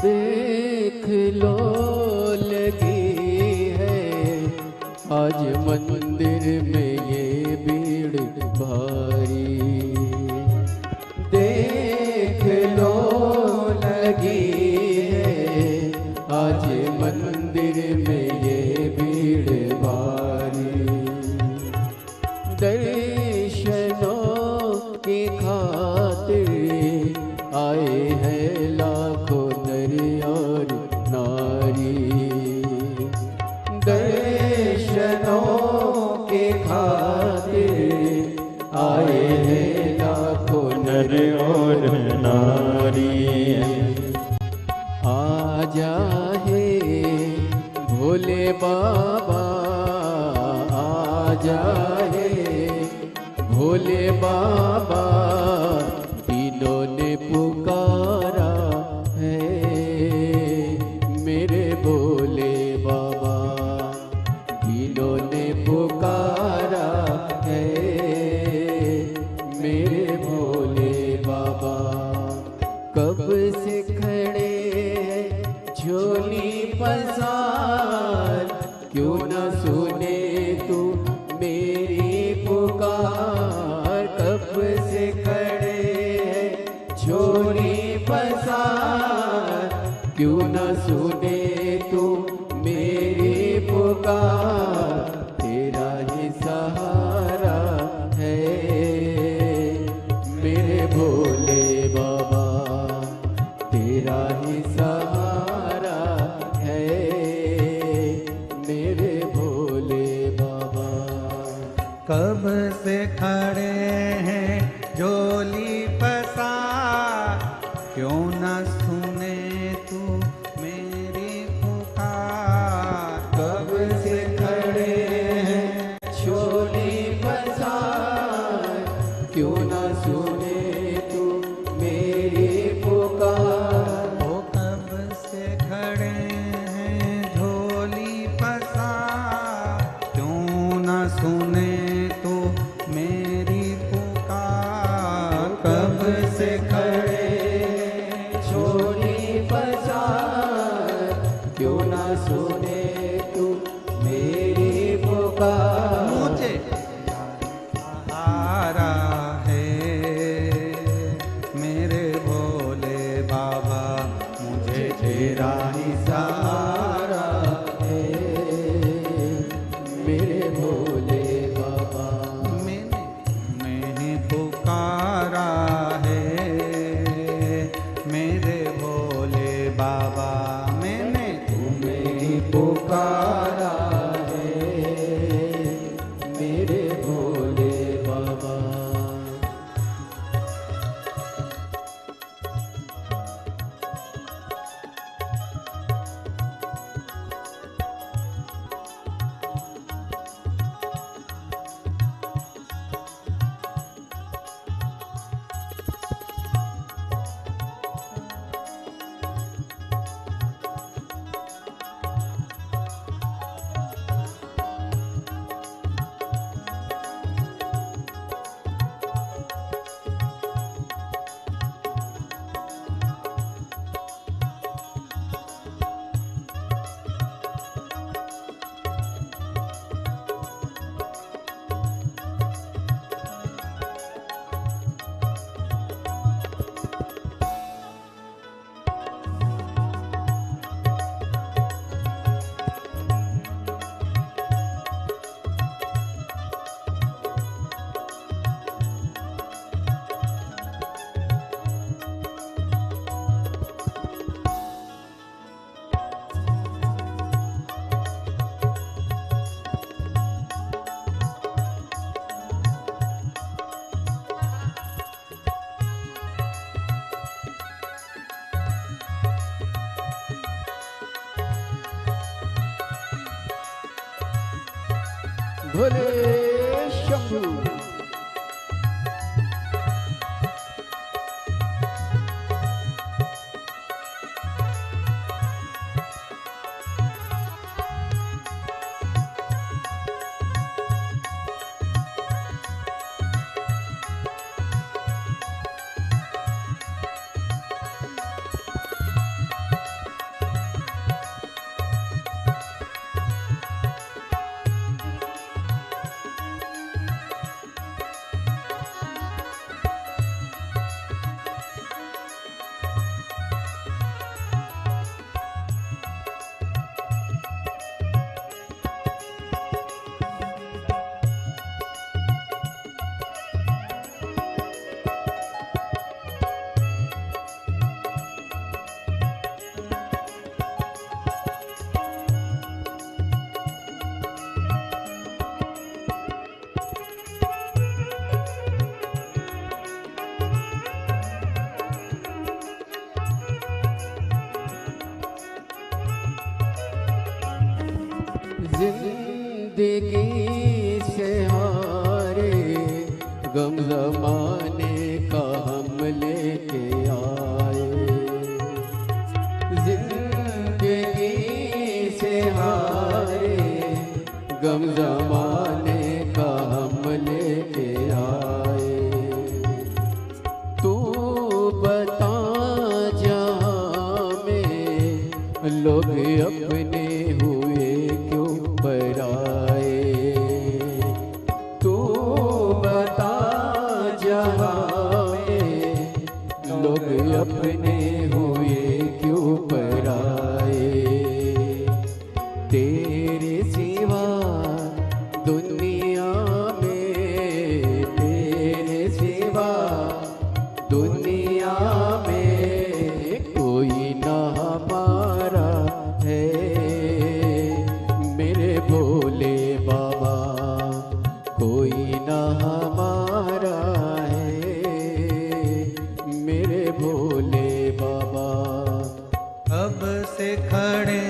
देख लो लगी है आज मंदिर में ये भीड़ भारी। देख लो लगी है आज मंदिर में ये भीड़ भारी। दर्शनों की खातिर आए हैं लाखों नर और नारी। दर्शनों के खातिर आए हैं लाखों नर और नारी। आजा है भोले बाबा, आजा है भोले बाबा, तीनों ने पुकारा है मेरे भोले बाबा। तीनों ने पुकारा है मेरे भोले बाबा। कब से खड़े हैं झोली पसार, क्यों न सुने तू मेरी पुकार। कब से खड़े हैं झोली पसार, क्यों न सुने तू मेरी पुकार। तेरा ही सहारा है मेरे भोले बाबा, तेरा ही सहारा है मेरे भोले बाबा। कब से खड़े हैं झोली पसार, क्यों न सुने तू मेरी पुकार। कब से खड़े हैं झोली पसार, क्यों न सुने तू मेरी पुकार। ओ कब से खड़े हैं झोली पसार, क्यों न सुने तू मेरी पुकार। कब से खड़े झोली पसार, क्यों न सुने तू मेरी पुकार। मुझे सहारा है मेरे भोले बाबा, मुझे तेरा ही सहारा है मेरे भोले बाबा। मैंने पुकारा है मेरे भोले बाबा। मैंने तुम्हें पुकारा है मेरे भोले बाबा। भोले शंभू। जिंदगी से हारे गम जमाने का हम लेके आए। जिंदगी से हारे गम जमाने का हम लेके आए। तू बता जहाँ में लोग अपने हुए क्यों पराए। तू बता जहाँ में लोग अपने हुए क्यों पराए। तेरे सिवा दुनिया में, तेरे सिवा दुनिया में कोई ना हमारा है। मेरे भोले बाबा कोई ना हमारा है। मेरे भोले बाबा कब से खड़े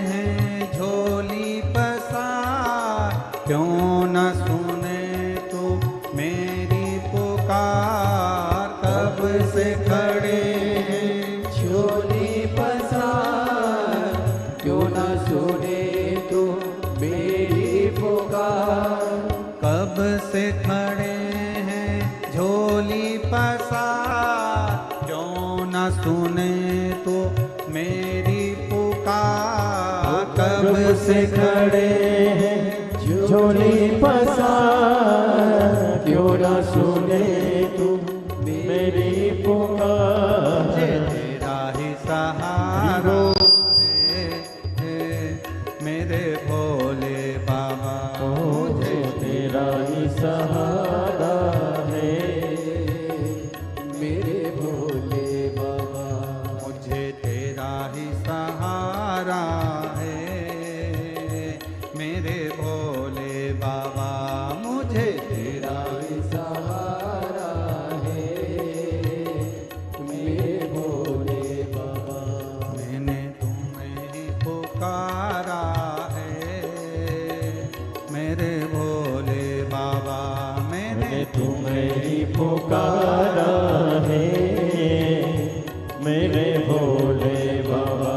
हैं झोली पसार, क्यों न सुने तो मेरी पुकार। कब से खड़े हैं झोली पसार, क्यों ना सुने तो मेरी पुकार। कब से खड़े हैं झोली पसार, क्यों न सुने तो मेरी पुकार। कब से खड़े हैं झोली पसार, क्यों ना सुने तू मेरी पुकार। तेरा ही सहारा है मेरे भोले बाबा। मुझे तेरा ही सहारा है मेरे भोले बाबा। मुझे तेरा ही सहारा है मेरे भोले बाबा। मुझे तेरा ही सहारा है मेरे भोले बाबा। मैंने तुम्हें ही पुकारा है मेरे भोले बाबा। मैंने तुम्हें ही पुकारा है मेरे भोले बाबा।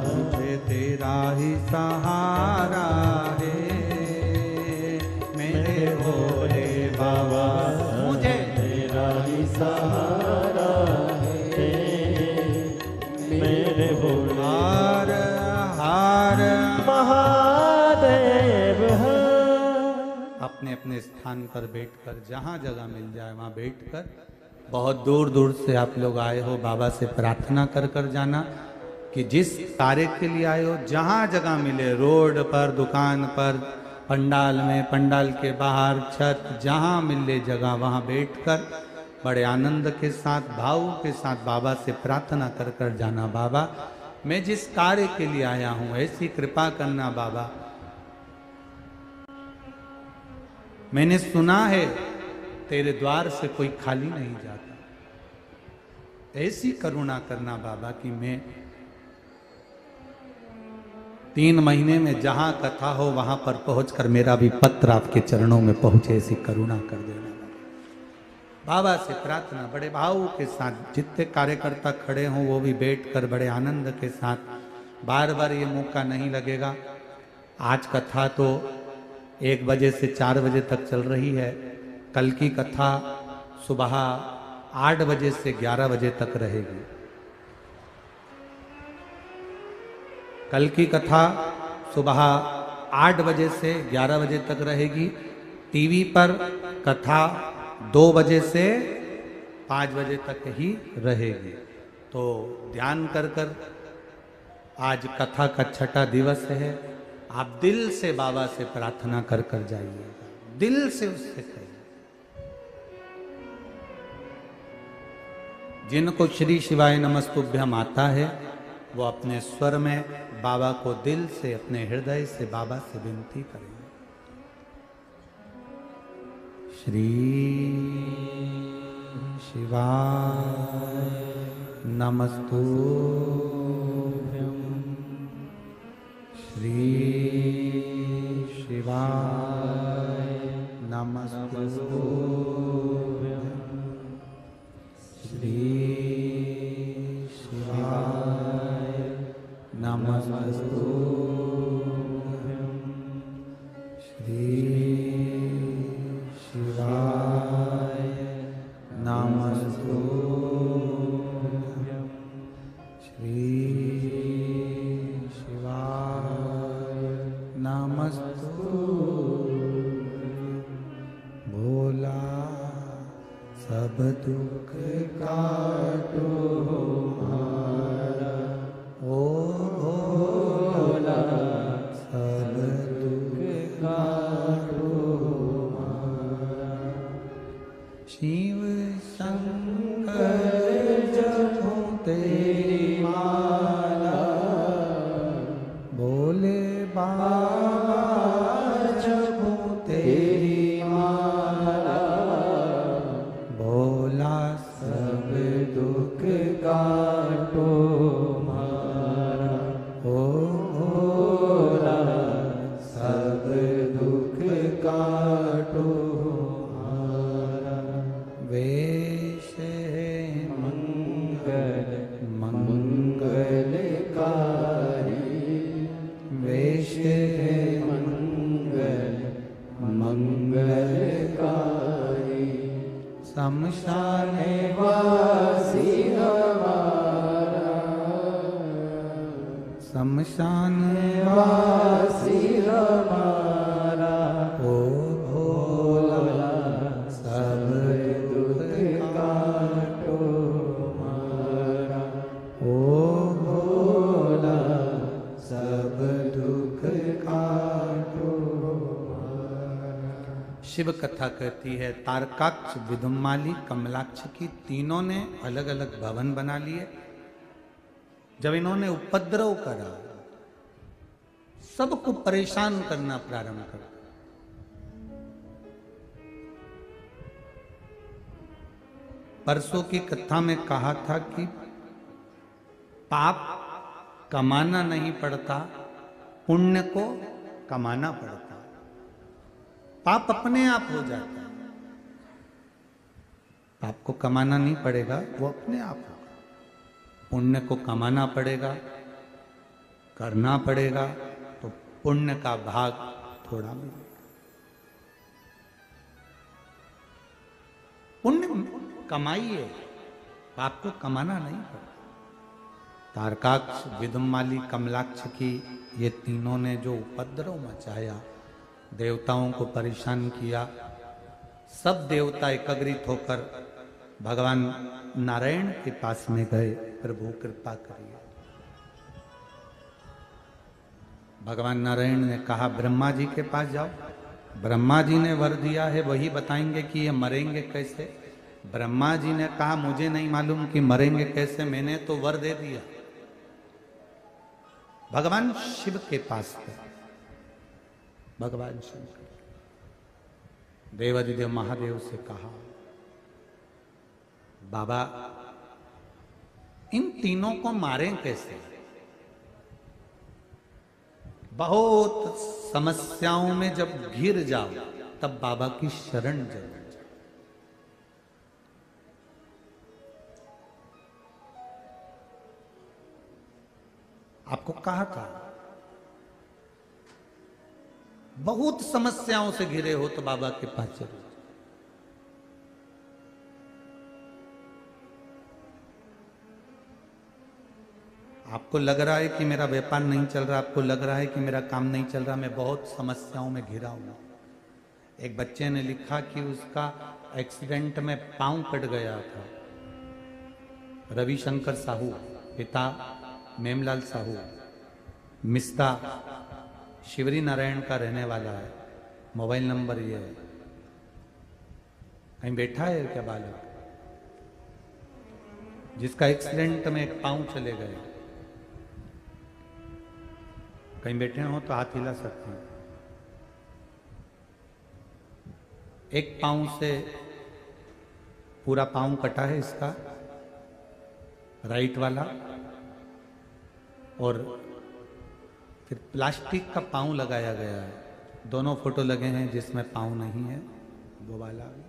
मुझे तेरा ही सहारा है मेरे भोले बाबा। मुझे तेरा ही सहारा है मेरे भोले। हार हार महादेव है। अपने अपने स्थान पर बैठकर, जहाँ जगह मिल जाए वहाँ बैठकर, बहुत दूर दूर से आप लोग आए हो, बाबा से प्रार्थना कर कर जाना कि जिस कार्य के लिए आए हो, जहाँ जगह मिले, रोड पर, दुकान पर, पंडाल में, पंडाल के बाहर, छत, जहाँ मिले जगह वहाँ बैठकर बड़े आनंद के साथ, भाव के साथ बाबा से प्रार्थना कर कर जाना। बाबा, मैं जिस कार्य के लिए आया हूँ ऐसी कृपा करना बाबा। मैंने सुना है तेरे द्वार से कोई खाली नहीं जाता। ऐसी करुणा करना बाबा कि मैं 3 महीने में जहां कथा हो वहां पर पहुंचकर मेरा भी पत्र आपके चरणों में पहुंचे, ऐसी करुणा कर देना बाबा से प्रार्थना बड़े भाव के साथ। जितने कार्यकर्ता खड़े हों वो भी बैठकर बड़े आनंद के साथ। बार बार ये मौका नहीं लगेगा। आज कथा तो 1 बजे से 4 बजे तक चल रही है। कल की कथा सुबह 8 बजे से 11 बजे तक रहेगी। कल की कथा सुबह 8 बजे से 11 बजे तक रहेगी। टीवी पर कथा 2 बजे से 5 बजे तक ही रहेगी। तो ध्यान कर कर, आज कथा का 6ठा दिवस है। आप दिल से बाबा से प्रार्थना कर कर जाइएगा, दिल से उससे कहिए। जिनको श्री शिवाय नमस्तुभ्यम आता है वो अपने स्वर में बाबा को दिल से, अपने हृदय से बाबा से विनती करेंगे। श्री शिवाय नमस्तुभ्यम, श्री नमस्तुभ्यं श्री शिवाय नमस्तुभ्यं श्री शिवाय नमस्तुभ्यं श्री शिवाय नमस्तुभ्यं भोला सब दुख काटो हमारा ओ भोला सब दुख काटो हमारा शिव शंकर जपो तेरी माला भोले बाबा जपो तेरी माला भोला सब दुख काटो हमारा ओ भोला सब दुख काटो हमारा वेश है मंगल मंगलकारी वेश है मंगल मंगलकारी शमशान वासी हमारा शमशान वासी हमारा ओ भोला सब दुख काटो हमारा ओ भोला सब दुख काटो हमारा। शिव कथा कहती है तारकाक्ष, विदुम्माली, कमलाक्ष की तीनों ने अलग अलग भवन बना लिए। जब इन्होंने उपद्रव करा, सबको परेशान करना प्रारंभ कर, परसों की कथा में कहा था कि पाप कमाना नहीं पड़ता, पुण्य को कमाना पड़ता। पाप अपने आप हो जाता है, पाप को कमाना नहीं पड़ेगा, वो अपने आप होगा। पुण्य को कमाना पड़ेगा, करना पड़ेगा, तो पुण्य का भाग थोड़ा मिलेगा। पुण्य कमाइए, पाप को कमाना नहीं पड़ता। तारकाक्ष, विदुम्माली, कमलाक्ष की ये तीनों ने जो उपद्रव मचाया, देवताओं को परेशान किया, सब देवता एकत्रित होकर भगवान नारायण के पास में गए, प्रभु कृपा करिए। भगवान नारायण ने कहा ब्रह्मा जी के पास जाओ। ब्रह्मा जी ने वर दिया है, वही बताएंगे कि ये मरेंगे कैसे। ब्रह्मा जी ने कहा मुझे नहीं मालूम कि मरेंगे कैसे, मैंने तो वर दे दिया। भगवान शिव के पास गए। भगवान शंकर देवाधिदेव महादेव से कहा बाबा इन तीनों को मारें कैसे। बहुत समस्याओं में जब घिर जाओ तब बाबा की शरण जरूर जाओ। आपको कहा था बहुत समस्याओं से घिरे हो तो बाबा के पास चलो। आपको लग रहा है कि मेरा व्यापार नहीं चल रहा, आपको लग रहा है कि मेरा काम नहीं चल रहा, मैं बहुत समस्याओं में घिरा हूं। एक बच्चे ने लिखा कि उसका एक्सीडेंट में पांव कट गया था। रविशंकर साहू, पिता मेमलाल साहू, मिस्ता शिवरी नारायण का रहने वाला है। मोबाइल नंबर ये है। कहीं बैठा है क्या बालक जिसका एक्सीडेंट में एक पांव चले गए? कहीं बैठे हो तो हाथ हिला सकते हैं। एक पांव से पूरा पांव कटा है इसका, राइट वाला, और फिर प्लास्टिक का पांव लगाया गया है। दोनों फोटो लगे हैं जिसमें पांव नहीं है। वाला भी।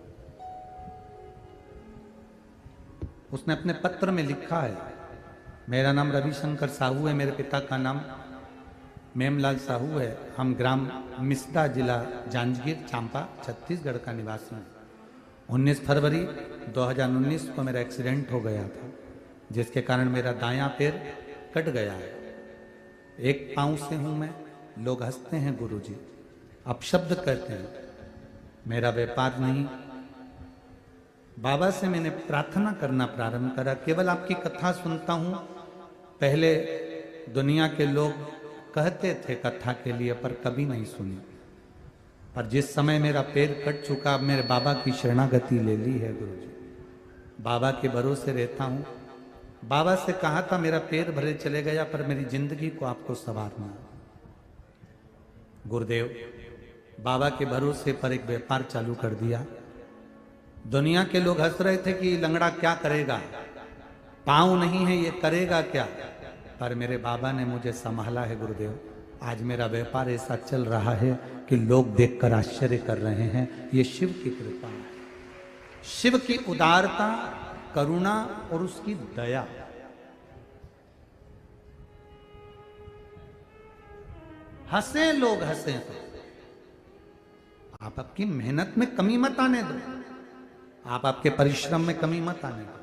उसने अपने पत्र में लिखा है, मेरा नाम रविशंकर साहू है, मेरे पिता का नाम मेमलाल साहू है, हम ग्राम मिस्दा, जिला जांजगीर चांपा, छत्तीसगढ़ का निवासी हूँ। 19 फरवरी 2019 को मेरा एक्सीडेंट हो गया था, जिसके कारण मेरा दायां पैर कट गया है। एक पांव से हूं मैं। लोग हंसते हैं गुरुजी, अपशब्द कहते हैं, मेरा व्यापार नहीं। बाबा से मैंने प्रार्थना करना प्रारंभ करा, केवल आपकी कथा सुनता हूं। पहले दुनिया के लोग कहते थे कथा के लिए, पर कभी नहीं सुनी। पर जिस समय मेरा पैर कट चुका, अब मेरे बाबा की शरणागति ले ली है गुरुजी। बाबा के भरोसे रहता हूं। बाबा से कहा था मेरा पैर भले चले गया, पर मेरी जिंदगी को आपको संवारना। गुरुदेव, बाबा के भरोसे पर एक व्यापार चालू कर दिया। दुनिया के लोग हंस रहे थे कि लंगड़ा क्या करेगा, पांव नहीं है ये करेगा क्या, पर मेरे बाबा ने मुझे संभाला है गुरुदेव। आज मेरा व्यापार ऐसा चल रहा है कि लोग देखकर आश्चर्य कर रहे हैं। ये शिव की कृपा है, शिव की उदारता, करुणा और उसकी दया। हंसे लोग हंसे तो आप आपकी मेहनत में कमी मत आने दो, आप आपके परिश्रम में कमी मत आने दो।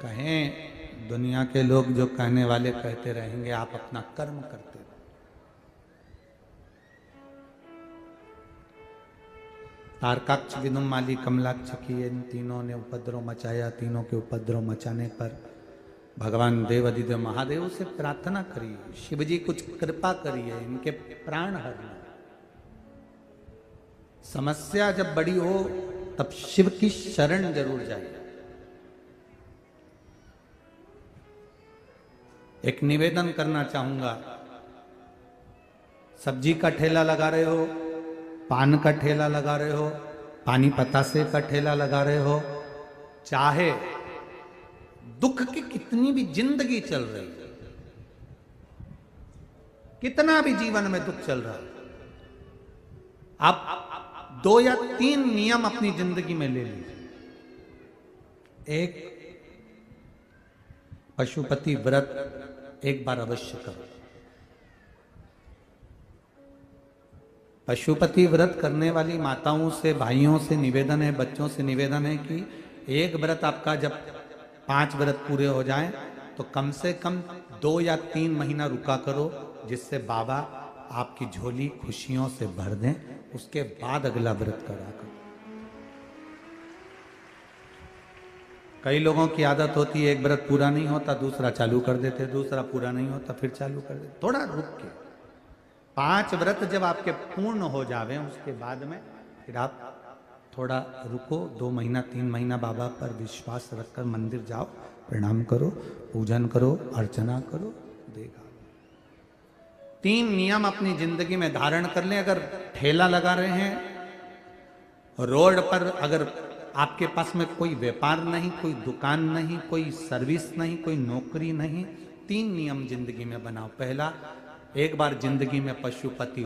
कहें दुनिया के लोग जो कहने वाले कहते रहेंगे, आप अपना कर्म करते रहो। तारकाक्ष, विदुमाली, कमलाक्ष की इन तीनों ने उपद्रव मचाया। तीनों के उपद्रव मचाने पर भगवान देव अधिदेव महादेव से प्रार्थना करिए, शिव जी कुछ कृपा करिए, इनके प्राण हरना। समस्या जब बड़ी हो तब शिव की शरण जरूर जाइए। एक निवेदन करना चाहूंगा, सब्जी का ठेला लगा रहे हो, पान का ठेला लगा रहे हो, पानी पतासे का ठेला लगा रहे हो, चाहे दुख की कितनी भी जिंदगी चल रही है, कितना भी जीवन में दुख चल रहा है, आप 2 या 3 नियम अपनी जिंदगी में ले लीजिए। एक, पशुपति व्रत एक बार अवश्य करो। पशुपति व्रत करने वाली माताओं से, भाइयों से निवेदन है, बच्चों से निवेदन है कि एक व्रत आपका जब 5 व्रत पूरे हो जाएं तो कम से कम 2 या 3 महीना रुका करो, जिससे बाबा आपकी झोली खुशियों से भर दें। उसके बाद अगला व्रत करा करो। कई लोगों की आदत होती है, एक व्रत पूरा नहीं होता दूसरा चालू कर देते, दूसरा पूरा नहीं होता फिर चालू कर देते। थोड़ा रुक के 5 व्रत जब आपके पूर्ण हो जावे, उसके बाद में फिर आप थोड़ा रुको, 2 महीना 3 महीना बाबा पर विश्वास रखकर मंदिर जाओ, प्रणाम करो, पूजन करो, अर्चना करो, देगा। 3 नियम अपनी जिंदगी में धारण कर लें। अगर ठेला लगा रहे हैं, रोड पर अगर आपके पास में कोई व्यापार नहीं, कोई दुकान नहीं, कोई सर्विस नहीं, कोई नौकरी नहीं, 3 नियम जिंदगी में बनाओ। पहला, एक बार जिंदगी में पशुपति